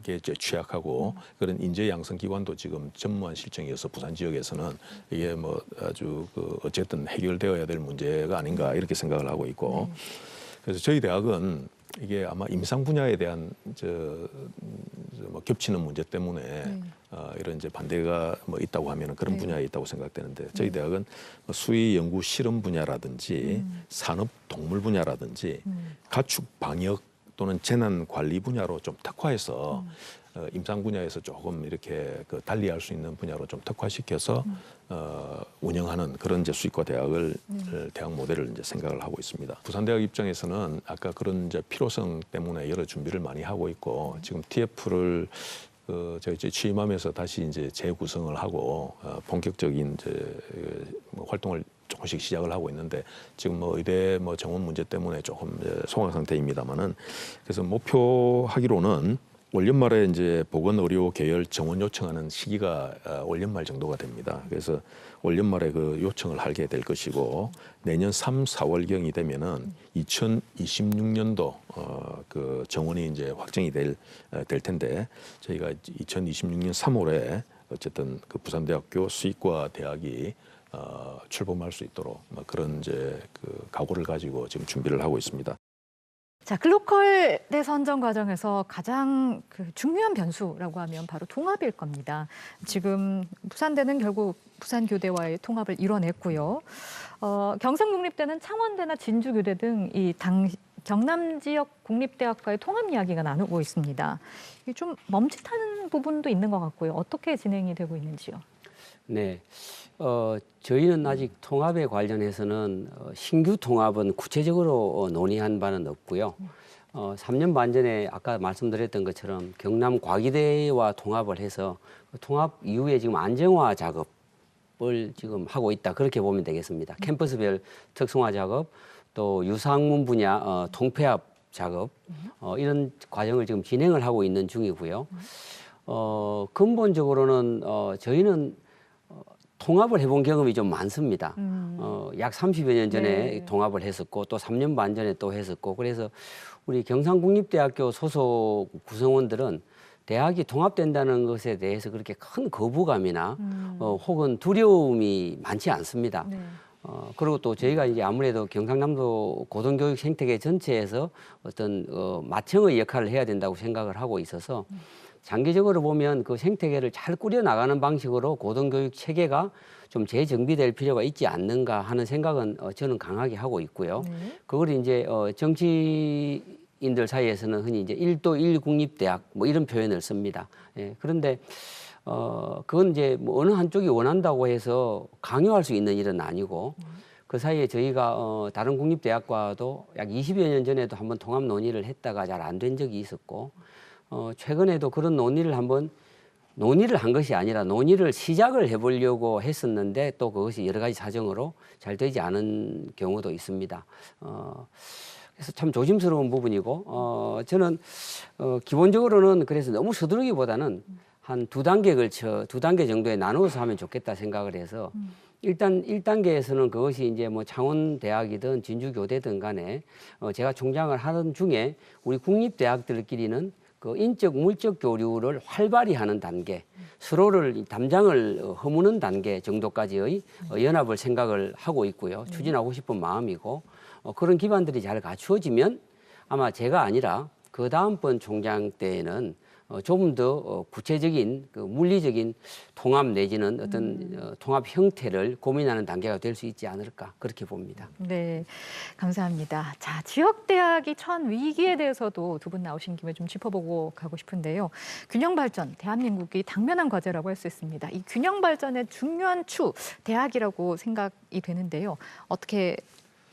S2: 게 이제 취약하고 그런 인재 양성 기관도 지금 전무한 실정이어서 부산 지역에서는 이게 뭐 아주 어쨌든 해결되어야 될 문제가 아닌가 이렇게 생각을 하고 있고 그래서 저희 대학은 이게 아마 임상 분야에 대한 뭐 겹치는 문제 때문에 이런 이제 반대가 뭐 있다고 하면은 그런 분야에 있다고 생각되는데 저희 대학은 수의 연구 실험 분야라든지 산업 동물 분야라든지 가축 방역 또는 재난 관리 분야로 좀 특화해서 임상 분야에서 조금 이렇게 달리할 수 있는 분야로 좀 특화시켜서 운영하는 그런 이제 수의과 대학을 대학 모델을 이제 생각을 하고 있습니다. 부산대학 입장에서는 아까 그런 이제 필요성 때문에 여러 준비를 많이 하고 있고 지금 TF를 저희 이제 취임하면서 다시 이제 재구성을 하고 본격적인 이제 뭐 활동을 조금씩 시작을 하고 있는데 지금 뭐 의대 뭐 정원 문제 때문에 조금 소강 상태입니다만은 그래서 목표하기로는 올 연말에 이제 보건의료 계열 정원 요청하는 시기가 올 연말 정도가 됩니다. 그래서 올 연말에 그 요청을 하게 될 것이고 내년 3, 4월경이 되면은 2026년도 그 정원이 이제 확정이 될 텐데 저희가 2026년 3월에 어쨌든 그 부산대학교 수의과 대학이 출범할 수 있도록 그런 이제 그 각오를 가지고 지금 준비를 하고 있습니다.
S1: 자, 글로컬대 선정 과정에서 가장 중요한 변수라고 하면 바로 통합일 겁니다. 지금 부산대는 결국 부산교대와의 통합을 이뤄냈고요. 경상국립대는 창원대나 진주교대 등 이 경남 지역 국립대학과의 통합 이야기가 나누고 있습니다. 이게 좀 멈칫하는 부분도 있는 것 같고요. 어떻게 진행이 되고 있는지요?
S3: 네. 저희는 아직 통합에 관련해서는 신규 통합은 구체적으로 논의한 바는 없고요. 3년 반 전에 아까 말씀드렸던 것처럼 경남 과기대와 통합을 해서 그 통합 이후에 지금 안정화 작업을 지금 하고 있다. 그렇게 보면 되겠습니다. 캠퍼스별 특성화 작업, 또 유사학문 분야 통폐합 작업 이런 과정을 지금 진행을 하고 있는 중이고요. 근본적으로는 저희는 통합을 해본 경험이 좀 많습니다. 약 30여 년 전에
S1: 네.
S3: 통합을 했었고 또 3년 반 전에 또 했었고 그래서 우리 경상국립대학교 소속 구성원들은 대학이 통합된다는 것에 대해서 그렇게 큰 거부감이나 혹은 두려움이 많지 않습니다.
S1: 네.
S3: 그리고 또 저희가 이제 아무래도 경상남도 고등교육 생태계 전체에서 어떤 마청의 역할을 해야 된다고 생각을 하고 있어서 장기적으로 보면 그 생태계를 잘 꾸려 나가는 방식으로 고등교육 체계가 좀 재정비될 필요가 있지 않는가 하는 생각은 저는 강하게 하고 있고요.
S1: 네.
S3: 그걸 이제 정치인들 사이에서는 흔히 이제 1도 1국립대학 뭐 이런 표현을 씁니다. 예, 그런데 그건 이제 뭐 어느 한쪽이 원한다고 해서 강요할 수 있는 일은 아니고 그 사이에 저희가 다른 국립대학과도 약 20여 년 전에도 한번 통합 논의를 했다가 잘 안 된 적이 있었고 최근에도 그런 논의를 한 것이 아니라 논의를 시작을 해보려고 했었는데 또 그것이 여러 가지 사정으로 잘 되지 않은 경우도 있습니다. 그래서 참 조심스러운 부분이고 저는 기본적으로는 그래서 너무 서두르기보다는 한 2단계에 걸쳐 2단계 정도에 나누어서 하면 좋겠다 생각을 해서 일단 1단계에서는 그것이 이제 뭐 창원대학이든 진주교대든 간에 제가 총장을 하는 중에 우리 국립대학들끼리는 그 인적 물적 교류를 활발히 하는 단계, 서로를 담장을 허무는 단계 정도까지의 연합을 생각을 하고 있고요. 추진하고 싶은 마음이고 그런 기반들이 잘 갖추어지면 아마 제가 아니라 그 다음번 총장 때에는 조금 더 구체적인 그 물리적인 통합 내지는 어떤 통합 형태를 고민하는 단계가 될 수 있지 않을까 그렇게 봅니다.
S1: 네, 감사합니다. 자, 지역대학이 처한 위기에 대해서도 두 분 나오신 김에 좀 짚어보고 가고 싶은데요. 균형 발전, 대한민국이 당면한 과제라고 할 수 있습니다. 이 균형 발전의 중요한 추, 대학이라고 생각이 되는데요. 어떻게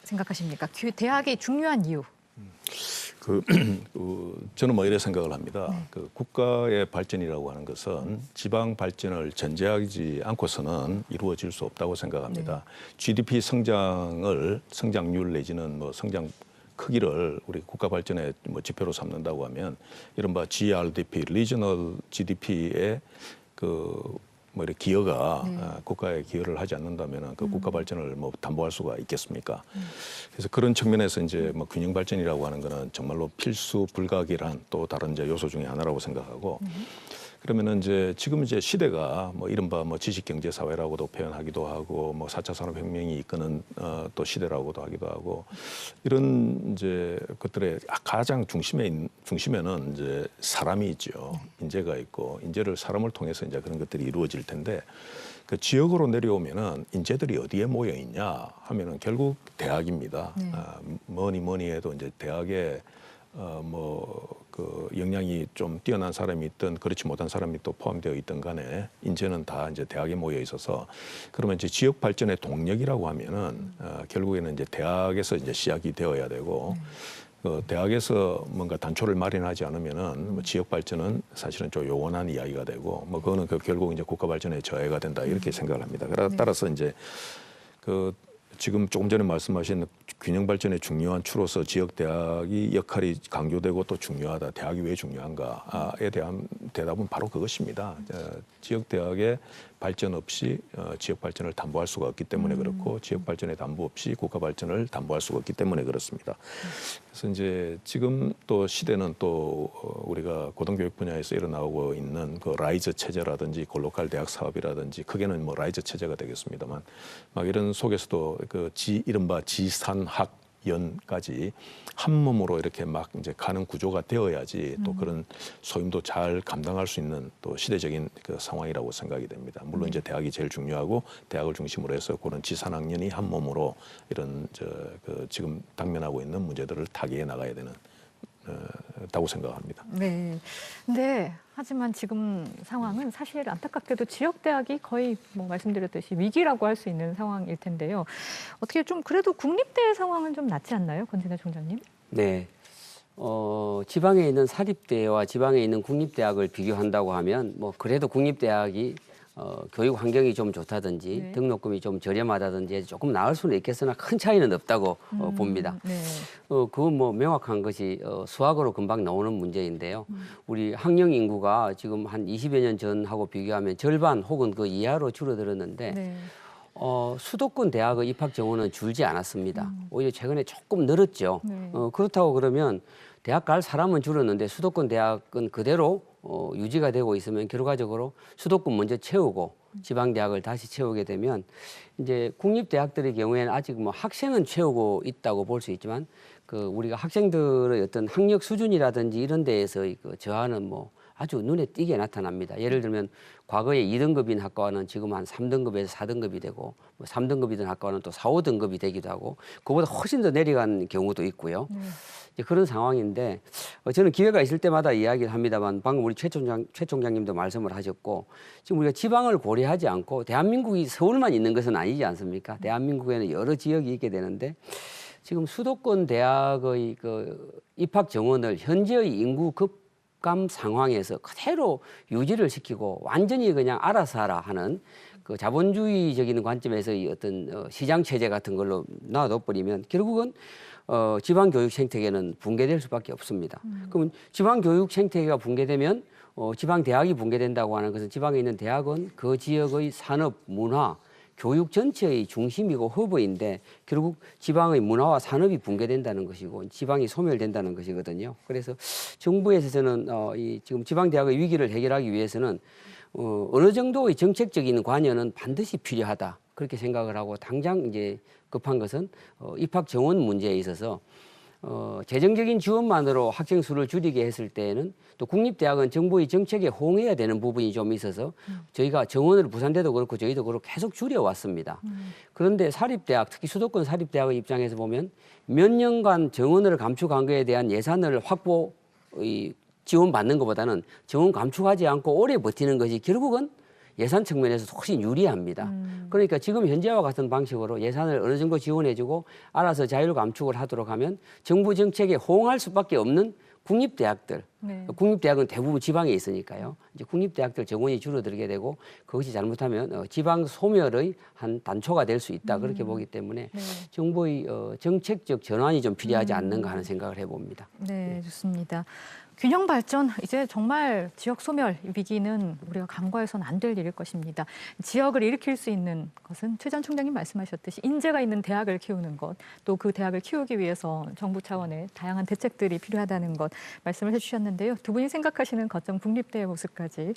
S1: 생각하십니까? 대학이 중요한 이유.
S2: 저는 뭐 이래 생각을 합니다. 그 국가의 발전이라고 하는 것은 지방 발전을 전제하지 않고서는 이루어질 수 없다고 생각합니다. GDP 성장률 내지는 뭐 성장 크기를 우리 국가 발전의 뭐 지표로 삼는다고 하면 이른바 GRDP, Regional GDP의 뭐 이렇게 기여가 국가에 기여를 하지 않는다면 그 국가 발전을 뭐 담보할 수가 있겠습니까? 그래서 그런 측면에서 이제 뭐 균형 발전이라고 하는 거는 정말로 필수 불가결한 또 다른 이제 요소 중에 하나라고 생각하고 그러면은 이제 지금 이제 시대가 뭐 이른바 뭐 지식 경제 사회라고도 표현하기도 하고 뭐 4차 산업혁명이 이끄는 또 시대라고도 하기도 하고 이런 이제 것들의 가장 중심에는 이제 사람이 있죠. 인재가 있고 인재를 사람을 통해서 이제 그런 것들이 이루어질 텐데 그 지역으로 내려오면은 인재들이 어디에 모여 있냐 하면은 결국 대학입니다. 뭐니 해도 이제 대학에 그 역량이 좀 뛰어난 사람이 있든 그렇지 못한 사람이 또 포함되어 있든 간에 인재는 다 이제 대학에 모여 있어서 그러면 이제 지역 발전의 동력이라고 하면은 결국에는 이제 대학에서 이제 시작이 되어야 되고 대학에서 뭔가 단초를 마련하지 않으면은 뭐 지역 발전은 사실은 좀 요원한 이야기가 되고 뭐 그거는 결국 이제 국가 발전에 저해가 된다 이렇게 생각을 합니다. 따라서 이제 지금 조금 전에 말씀하신 균형 발전의 중요한 추로서 지역 대학이 역할이 강조되고 또 중요하다. 대학이 왜 중요한가에 대한 대답은 바로 그것입니다. 지역 대학의 발전 없이 지역 발전을 담보할 수가 없기 때문에 그렇고 지역 발전의 담보 없이 국가 발전을 담보할 수가 없기 때문에 그렇습니다. 그래서 이제 지금 또 시대는 또 우리가 고등교육 분야에서 일어나고 있는 그 라이저 체제라든지 골로칼 대학 사업이라든지 크게는 뭐 라이저 체제가 되겠습니다만 막 이런 속에서도 그 이른바 지산학 연까지 한 몸으로 이렇게 막 이제 가는 구조가 되어야지 또 그런 소임도 잘 감당할 수 있는 또 시대적인 그 상황이라고 생각이 됩니다. 물론 이제 대학이 제일 중요하고 대학을 중심으로 해서 그런 지산학년이 한 몸으로 이런 그 지금 당면하고 있는 문제들을 타개해 나가야 되는 다고 생각합니다.
S1: 네. 근데 하지만 지금 상황은 사실 안타깝게도 지역 대학이 거의 뭐 말씀드렸듯이 위기라고 할 수 있는 상황일 텐데요. 어떻게 좀 그래도 국립대 상황은 좀 낫지 않나요, 권진애 총장님?
S3: 네. 지방에 있는 사립대와 지방에 있는 국립대학을 비교한다고 하면 뭐 그래도 국립대학이 교육 환경이 좀 좋다든지
S1: 네.
S3: 등록금이 좀 저렴하다든지 조금 나을 수는 있겠으나 큰 차이는 없다고 봅니다.
S1: 네.
S3: 그건 뭐 명확한 것이 수학으로 금방 나오는 문제인데요. 우리 학령 인구가 지금 한 20여 년 전하고 비교하면 절반 혹은 그 이하로 줄어들었는데
S1: 네.
S3: 수도권 대학의 입학 정원은 줄지 않았습니다. 오히려 최근에 조금 늘었죠.
S1: 네.
S3: 그렇다고 그러면 대학 갈 사람은 줄었는데 수도권 대학은 그대로 유지가 되고 있으면 결과적으로 수도권 먼저 채우고 지방 대학을 다시 채우게 되면 이제 국립 대학들의 경우에는 아직 뭐 학생은 채우고 있다고 볼 수 있지만 그 우리가 학생들의 어떤 학력 수준이라든지 이런 데에서의 그 저하는 뭐 아주 눈에 띄게 나타납니다. 예를 들면 과거에 2등급인 학과는 지금 한 3등급에서 4등급이 되고 뭐 3등급이던 학과는 또 4, 5등급이 되기도 하고 그보다 훨씬 더 내려간 경우도 있고요.
S1: 네.
S3: 이제 그런 상황인데 저는 기회가 있을 때마다 이야기를 합니다만 방금 우리 최 총장님도 말씀을 하셨고 지금 우리가 지방을 고려하지 않고 대한민국이 서울만 있는 것은 아니지 않습니까? 대한민국에는 여러 지역이 있게 되는데 지금 수도권 대학의 그 입학 정원을 현재의 인구 급감 상황에서 그대로 유지를 시키고 완전히 그냥 알아서 하라 하는 그 자본주의적인 관점에서의 어떤 시장 체제 같은 걸로 놔둬버리면 결국은 지방 교육 생태계는 붕괴될 수밖에 없습니다. 그러면 지방 교육 생태계가 붕괴되면 지방 대학이 붕괴된다고 하는 것은 지방에 있는 대학은 그 지역의 산업, 문화, 교육 전체의 중심이고 허브인데 결국 지방의 문화와 산업이 붕괴된다는 것이고 지방이 소멸된다는 것이거든요. 그래서 정부에서 저는 이 지금 지방 대학의 위기를 해결하기 위해서는 어느 정도의 정책적인 관여는 반드시 필요하다. 그렇게 생각을 하고 당장 이제 급한 것은 입학 정원 문제에 있어서 재정적인 지원만으로 학생 수를 줄이게 했을 때에는 또 국립대학은 정부의 정책에 호응해야 되는 부분이 좀 있어서 저희가 정원을 부산대도 그렇고 저희도 그렇고 계속 줄여왔습니다. 그런데 사립대학 특히 수도권 사립대학의 입장에서 보면 몇 년간 정원을 감축한 거에 대한 예산을 지원받는 것보다는 정원 감축하지 않고 오래 버티는 것이 결국은 예산 측면에서 훨씬 유리합니다. 그러니까 지금 현재와 같은 방식으로 예산을 어느 정도 지원해주고 알아서 자율 감축을 하도록 하면 정부 정책에 호응할 수밖에 없는 국립대학들,
S1: 네.
S3: 국립대학은 대부분 지방에 있으니까요. 이제 국립대학들 정원이 줄어들게 되고 그것이 잘못하면 지방 소멸의 한 단초가 될 수 있다 그렇게 보기 때문에
S1: 네.
S3: 정부의 정책적 전환이 좀 필요하지 않는가 하는 생각을 해봅니다.
S1: 네, 좋습니다. 균형 발전, 이제 정말 지역 소멸 위기는 우리가 간과해서는 안 될 일일 것입니다. 지역을 일으킬 수 있는 것은 최 전 총장님 말씀하셨듯이 인재가 있는 대학을 키우는 것, 또 그 대학을 키우기 위해서 정부 차원의 다양한 대책들이 필요하다는 것 말씀을 해주셨는데요. 두 분이 생각하시는 거점 국립대의 모습까지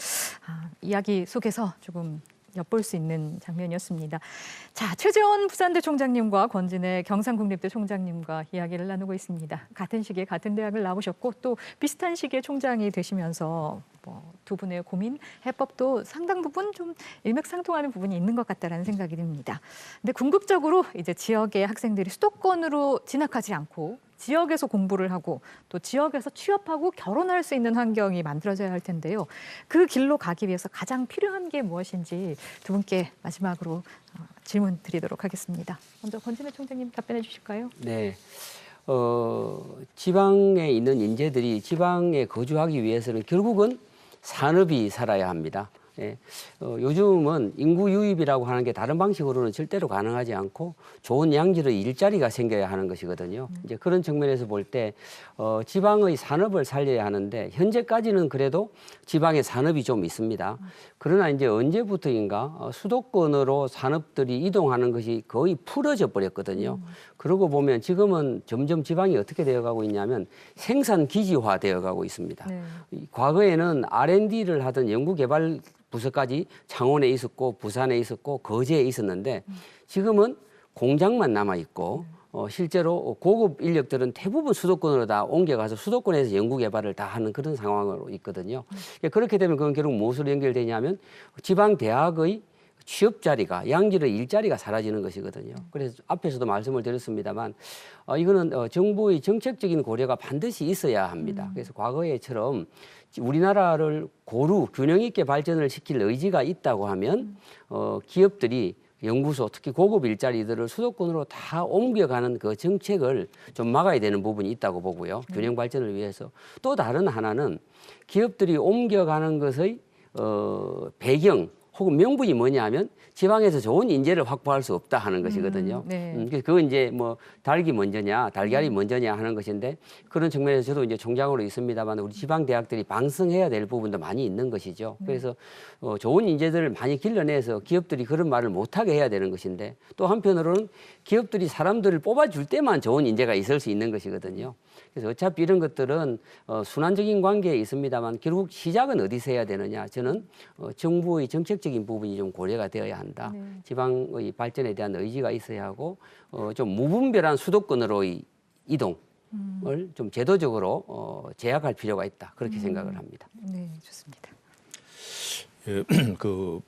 S1: 이야기 속에서 조금 엿볼 수 있는 장면이었습니다. 자, 최재원 부산대 총장님과 권진애 경상국립대 총장님과 이야기를 나누고 있습니다. 같은 시기에 같은 대학을 나오셨고 또 비슷한 시기에 총장이 되시면서 두 분의 고민, 해법도 상당 부분 좀 일맥상통하는 부분이 있는 것 같다라는 생각이 듭니다. 근데 궁극적으로 이제 지역의 학생들이 수도권으로 진학하지 않고 지역에서 공부를 하고 또 지역에서 취업하고 결혼할 수 있는 환경이 만들어져야 할 텐데요. 그 길로 가기 위해서 가장 필요한 게 무엇인지 두 분께 마지막으로 질문 드리도록 하겠습니다. 먼저 권진애 총장님 답변해 주실까요?
S3: 네. 지방에 있는 인재들이 지방에 거주하기 위해서는 결국은 산업이 살아야 합니다. 예. 요즘은 인구 유입이라고 하는 게 다른 방식으로는 절대로 가능하지 않고 좋은 양질의 일자리가 생겨야 하는 것이거든요. 이제 그런 측면에서 볼 때 지방의 산업을 살려야 하는데 현재까지는 그래도 지방의 산업이 좀 있습니다. 그러나 이제 언제부터인가 수도권으로 산업들이 이동하는 것이 거의 풀어져 버렸거든요. 그러고 보면 지금은 점점 지방이 어떻게 되어가고 있냐면 생산 기지화 되어가고 있습니다.
S1: 네.
S3: 과거에는 R&D를 하던 연구개발 부서까지 창원에 있었고 부산에 있었고 거제에 있었는데 지금은 공장만 남아 있고 실제로 고급 인력들은 대부분 수도권으로 다 옮겨가서 수도권에서 연구 개발을 다 하는 그런 상황으로 있거든요. 그렇게 되면 그건 결국 무엇으로 연결되냐면 지방 대학의 취업 자리가 양질의 일자리가 사라지는 것이거든요. 그래서 앞에서도 말씀을 드렸습니다만 이거는 정부의 정책적인 고려가 반드시 있어야 합니다. 그래서 과거에처럼 우리나라를 고루 균형 있게 발전을 시킬 의지가 있다고 하면 기업들이 연구소 특히 고급 일자리들을 수도권으로 다 옮겨가는 그 정책을 좀 막아야 되는 부분이 있다고 보고요. 균형 발전을 위해서. 또 다른 하나는 기업들이 옮겨가는 것의 배경 혹은 명분이 뭐냐 하면 지방에서 좋은 인재를 확보할 수 없다 하는 것이거든요.
S1: 네.
S3: 그래서 그건 이제 뭐 닭이 먼저냐 달걀이 먼저냐 하는 것인데 그런 측면에서 저도 이제 총장으로 있습니다만 우리 지방 대학들이 방성해야 될 부분도 많이 있는 것이죠. 그래서 좋은 인재들을 많이 길러내서 기업들이 그런 말을 못하게 해야 되는 것인데 또 한편으로는 기업들이 사람들을 뽑아줄 때만 좋은 인재가 있을 수 있는 것이거든요. 그래서 어차피 이런 것들은 순환적인 관계에 있습니다만 결국 시작은 어디서 해야 되느냐. 저는 정부의 정책적인 부분이 좀 고려가 되어야 한다.
S1: 네.
S3: 지방의 발전에 대한 의지가 있어야 하고 좀 무분별한 수도권으로의 이동을 좀 제도적으로 제약할 필요가 있다. 그렇게 생각을 합니다.
S1: 네, 좋습니다.
S2: 예,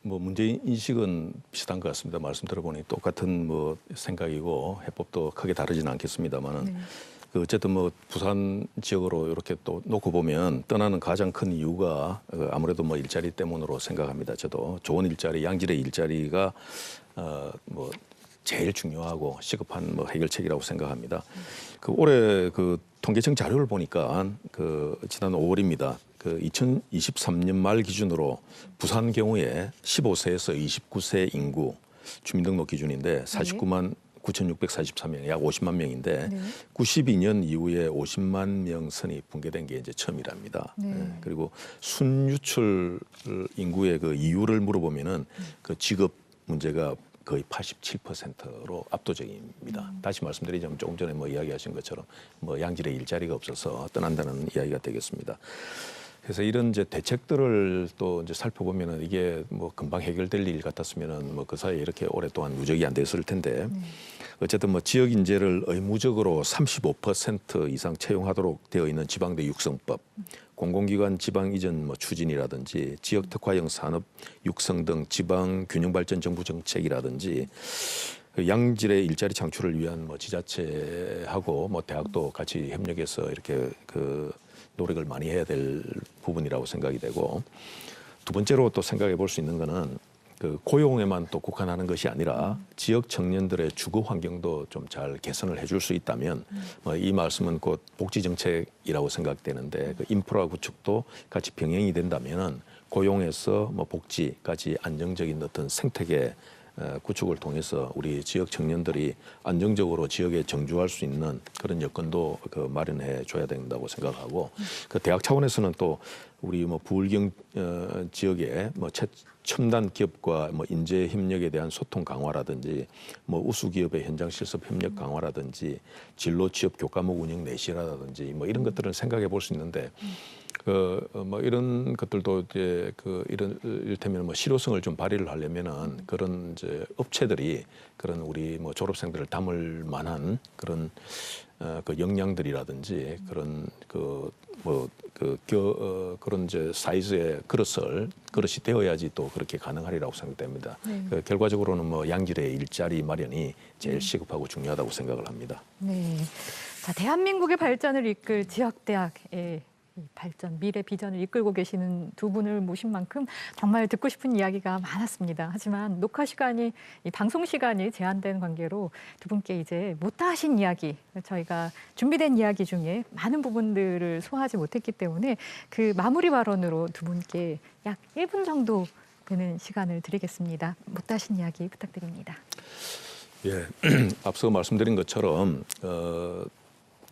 S2: 뭐 문제 인식은 비슷한 것 같습니다. 말씀 들어보니 똑같은 뭐 생각이고 해법도 크게 다르지는 않겠습니다만은.
S1: 네.
S2: 어쨌든 뭐 부산 지역으로 이렇게 또 놓고 보면 떠나는 가장 큰 이유가 아무래도 뭐 일자리 때문으로 생각합니다. 저도 좋은 일자리, 양질의 일자리가 뭐 제일 중요하고 시급한 뭐 해결책이라고 생각합니다. 올해 통계청 자료를 보니까 지난 5월입니다. 2023년 말 기준으로 부산 경우에 15세에서 29세 인구 주민등록 기준인데 49만 9,643명, 약 50만 명인데
S1: 네.
S2: 92년 이후에 50만 명 선이 붕괴된 게 이제 처음이랍니다.
S1: 네.
S2: 그리고 순유출 인구의 그 이유를 물어보면은 그 직업 문제가 거의 87%로 압도적입니다. 다시 말씀드리자면 조금 전에 뭐 이야기하신 것처럼 뭐 양질의 일자리가 없어서 떠난다는 이야기가 되겠습니다. 그래서 이런 이제 대책들을 또 이제 살펴보면은 이게 뭐 금방 해결될 일 같았으면은 뭐 그 사이에 이렇게 오랫동안 누적이 안 됐을 텐데 어쨌든 뭐 지역 인재를 의무적으로 35% 이상 채용하도록 되어 있는 지방대 육성법, 공공기관 지방 이전 뭐 추진이라든지 지역 특화형 산업 육성 등 지방 균형 발전 정부 정책이라든지 양질의 일자리 창출을 위한 뭐 지자체하고 뭐 대학도 같이 협력해서 이렇게 노력을 많이 해야 될 부분이라고 생각이 되고 두 번째로 또 생각해 볼 수 있는 거는 고용에만 또 국한하는 것이 아니라 지역 청년들의 주거 환경도 좀 잘 개선을 해줄 수 있다면 이 말씀은 곧 복지 정책이라고 생각되는데 인프라 구축도 같이 병행이 된다면은 고용에서 뭐 복지까지 안정적인 어떤 생태계 구축을 통해서 우리 지역 청년들이 안정적으로 지역에 정주할 수 있는 그런 여건도 마련해 줘야 된다고 생각하고 대학 차원에서는 또 우리 뭐 부울경 지역에 뭐 첨단 기업과 뭐 인재 협력에 대한 소통 강화라든지 뭐 우수 기업의 현장 실습 협력 강화라든지 진로 취업 교과목 운영 내실화라든지 뭐 이런 것들을 생각해 볼 수 있는데 뭐 이런 것들도 이제 이를테면 뭐 실효성을 좀 발휘를 하려면은 그런 이제 업체들이 그런 우리 뭐 졸업생들을 담을 만한 그런 역량들이라든지 그런 그런 이제 사이즈의 그릇이 되어야지 또 그렇게 가능하리라고 생각됩니다. 결과적으로는 뭐 양질의 일자리 마련이 제일 시급하고 중요하다고 생각을 합니다.
S1: 네. 자, 대한민국의 발전을 이끌 지역대학의 발전, 미래 비전을 이끌고 계시는 두 분을 모신 만큼 정말 듣고 싶은 이야기가 많았습니다. 하지만 녹화 시간이, 방송 시간이 제한된 관계로 두 분께 이제 못다 하신 이야기, 저희가 준비된 이야기 중에 많은 부분들을 소화하지 못했기 때문에 그 마무리 발언으로 두 분께 약 1분 정도 되는 시간을 드리겠습니다. 못다 하신 이야기 부탁드립니다.
S2: 예, 앞서 말씀드린 것처럼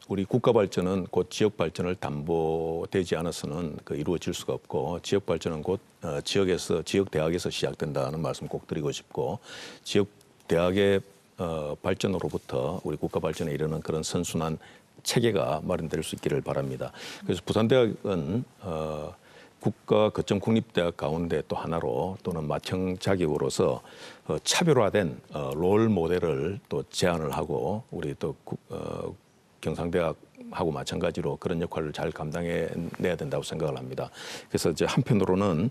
S2: 우리 국가 발전은 곧 지역 발전을 담보되지 않아서는 이루어질 수가 없고 지역 발전은 곧 지역 대학에서 시작된다는 말씀 꼭 드리고 싶고 지역 대학의 발전으로부터 우리 국가 발전에 이르는 그런 선순환 체계가 마련될 수 있기를 바랍니다. 그래서 부산대학은 국가 거점 국립대학 가운데 또 하나로 또는 맏형 자격으로서 차별화된 롤 모델을 또 제안을 하고 우리 또 경상대학하고 마찬가지로 그런 역할을 잘 감당해내야 된다고 생각을 합니다. 그래서 이제 한편으로는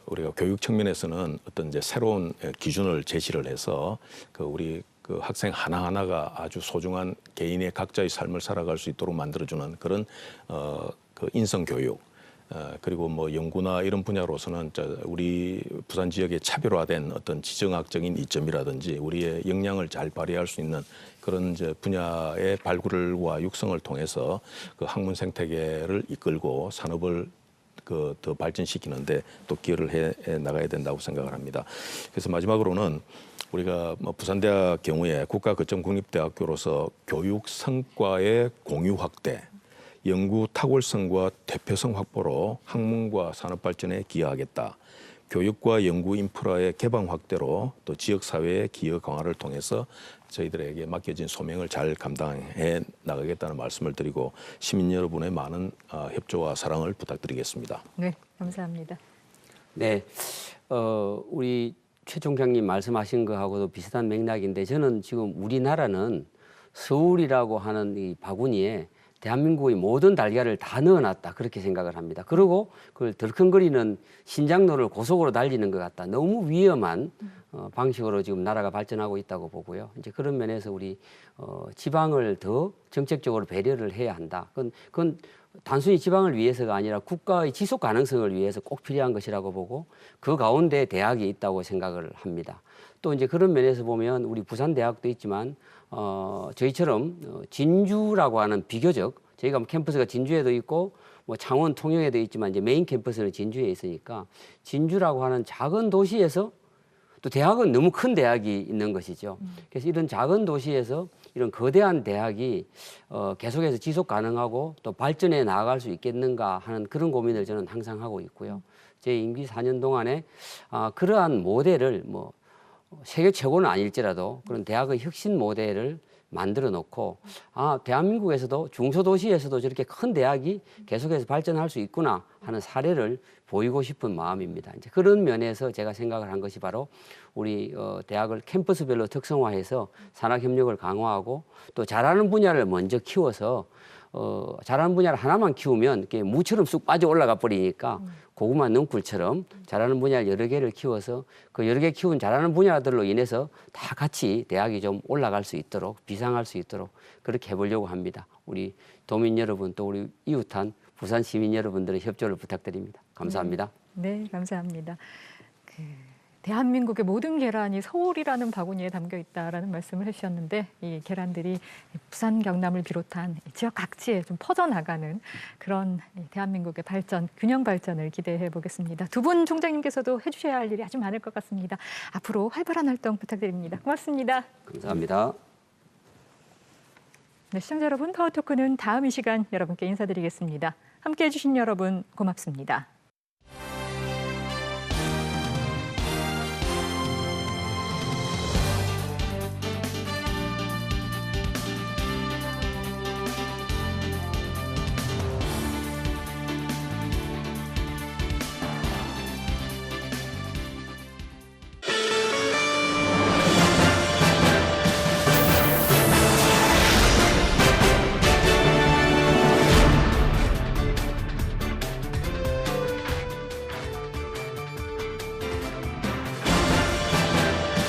S2: 우리가 교육 측면에서는 어떤 이제 새로운 기준을 제시를 해서 우리 학생 하나하나가 아주 소중한 개인의 각자의 삶을 살아갈 수 있도록 만들어주는 그런 인성 교육. 그리고 뭐 연구나 이런 분야로서는 우리 부산 지역의 차별화된 어떤 지정학적인 이점이라든지 우리의 역량을 잘 발휘할 수 있는 그런 이제 분야의 발굴과 육성을 통해서 학문 생태계를 이끌고 산업을 더 발전시키는데 또 기여를 해 나가야 된다고 생각을 합니다. 그래서 마지막으로는 우리가 부산대학 경우에 국가 거점 국립대학교로서 교육 성과의 공유 확대, 연구 탁월성과 대표성 확보로 학문과 산업 발전에 기여하겠다. 교육과 연구 인프라의 개방 확대로 또 지역사회의 기여 강화를 통해서 저희들에게 맡겨진 소명을 잘 감당해 나가겠다는 말씀을 드리고 시민 여러분의 많은 협조와 사랑을 부탁드리겠습니다.
S1: 네, 감사합니다.
S3: 네, 우리 최 총장님 말씀하신 거하고도 비슷한 맥락인데 저는 지금 우리나라는 서울이라고 하는 이 바구니에 대한민국의 모든 달걀을 다 넣어놨다 그렇게 생각을 합니다. 그리고 그걸 덜컹거리는 신장로를 고속으로 달리는 것 같다. 너무 위험한 방식으로 지금 나라가 발전하고 있다고 보고요. 이제 그런 면에서 우리 지방을 더 정책적으로 배려를 해야 한다. 그건 단순히 지방을 위해서가 아니라 국가의 지속 가능성을 위해서 꼭 필요한 것이라고 보고 그 가운데 대학이 있다고 생각을 합니다. 또 이제 그런 면에서 보면 우리 부산대학도 있지만 저희처럼 진주라고 하는 비교적 저희가 캠퍼스가 진주에도 있고 뭐 창원 통영에도 있지만 이제 메인 캠퍼스는 진주에 있으니까 진주라고 하는 작은 도시에서 또 대학은 너무 큰 대학이 있는 것이죠. 그래서 이런 작은 도시에서 이런 거대한 대학이 계속해서 지속 가능하고 또 발전해 나아갈 수 있겠는가 하는 그런 고민을 저는 항상 하고 있고요. 제 임기 4년 동안에 그러한 모델을 뭐 세계 최고는 아닐지라도 그런 대학의 혁신 모델을 만들어 놓고 대한민국에서도 중소도시에서도 저렇게 큰 대학이 계속해서 발전할 수 있구나 하는 사례를 보이고 싶은 마음입니다. 이제 그런 면에서 제가 생각을 한 것이 바로 우리 대학을 캠퍼스별로 특성화해서 산학협력을 강화하고 또 잘하는 분야를 먼저 키워서 잘하는 분야를 하나만 키우면 이렇게 무처럼 쑥 빠져 올라가 버리니까 고구마 능쿨처럼 잘하는 분야를 여러 개를 키워서 그 여러 개 키운 잘하는 분야들로 인해서 다 같이 대학이 좀 올라갈 수 있도록 비상할 수 있도록 그렇게 해보려고 합니다. 우리 도민 여러분 또 우리 이웃한 부산 시민 여러분들의 협조를 부탁드립니다. 감사합니다.
S1: 네, 감사합니다. 대한민국의 모든 계란이 서울이라는 바구니에 담겨 있다라는 말씀을 해주셨는데 이 계란들이 부산 경남을 비롯한 지역 각지에 좀 퍼져나가는 그런 대한민국의 발전, 균형 발전을 기대해 보겠습니다. 두 분 총장님께서도 해주셔야 할 일이 아주 많을 것 같습니다. 앞으로 활발한 활동 부탁드립니다. 고맙습니다.
S3: 감사합니다.
S1: 네, 시청자 여러분, 파워토크는 다음 이 시간 여러분께 인사드리겠습니다. 함께해 주신 여러분 고맙습니다.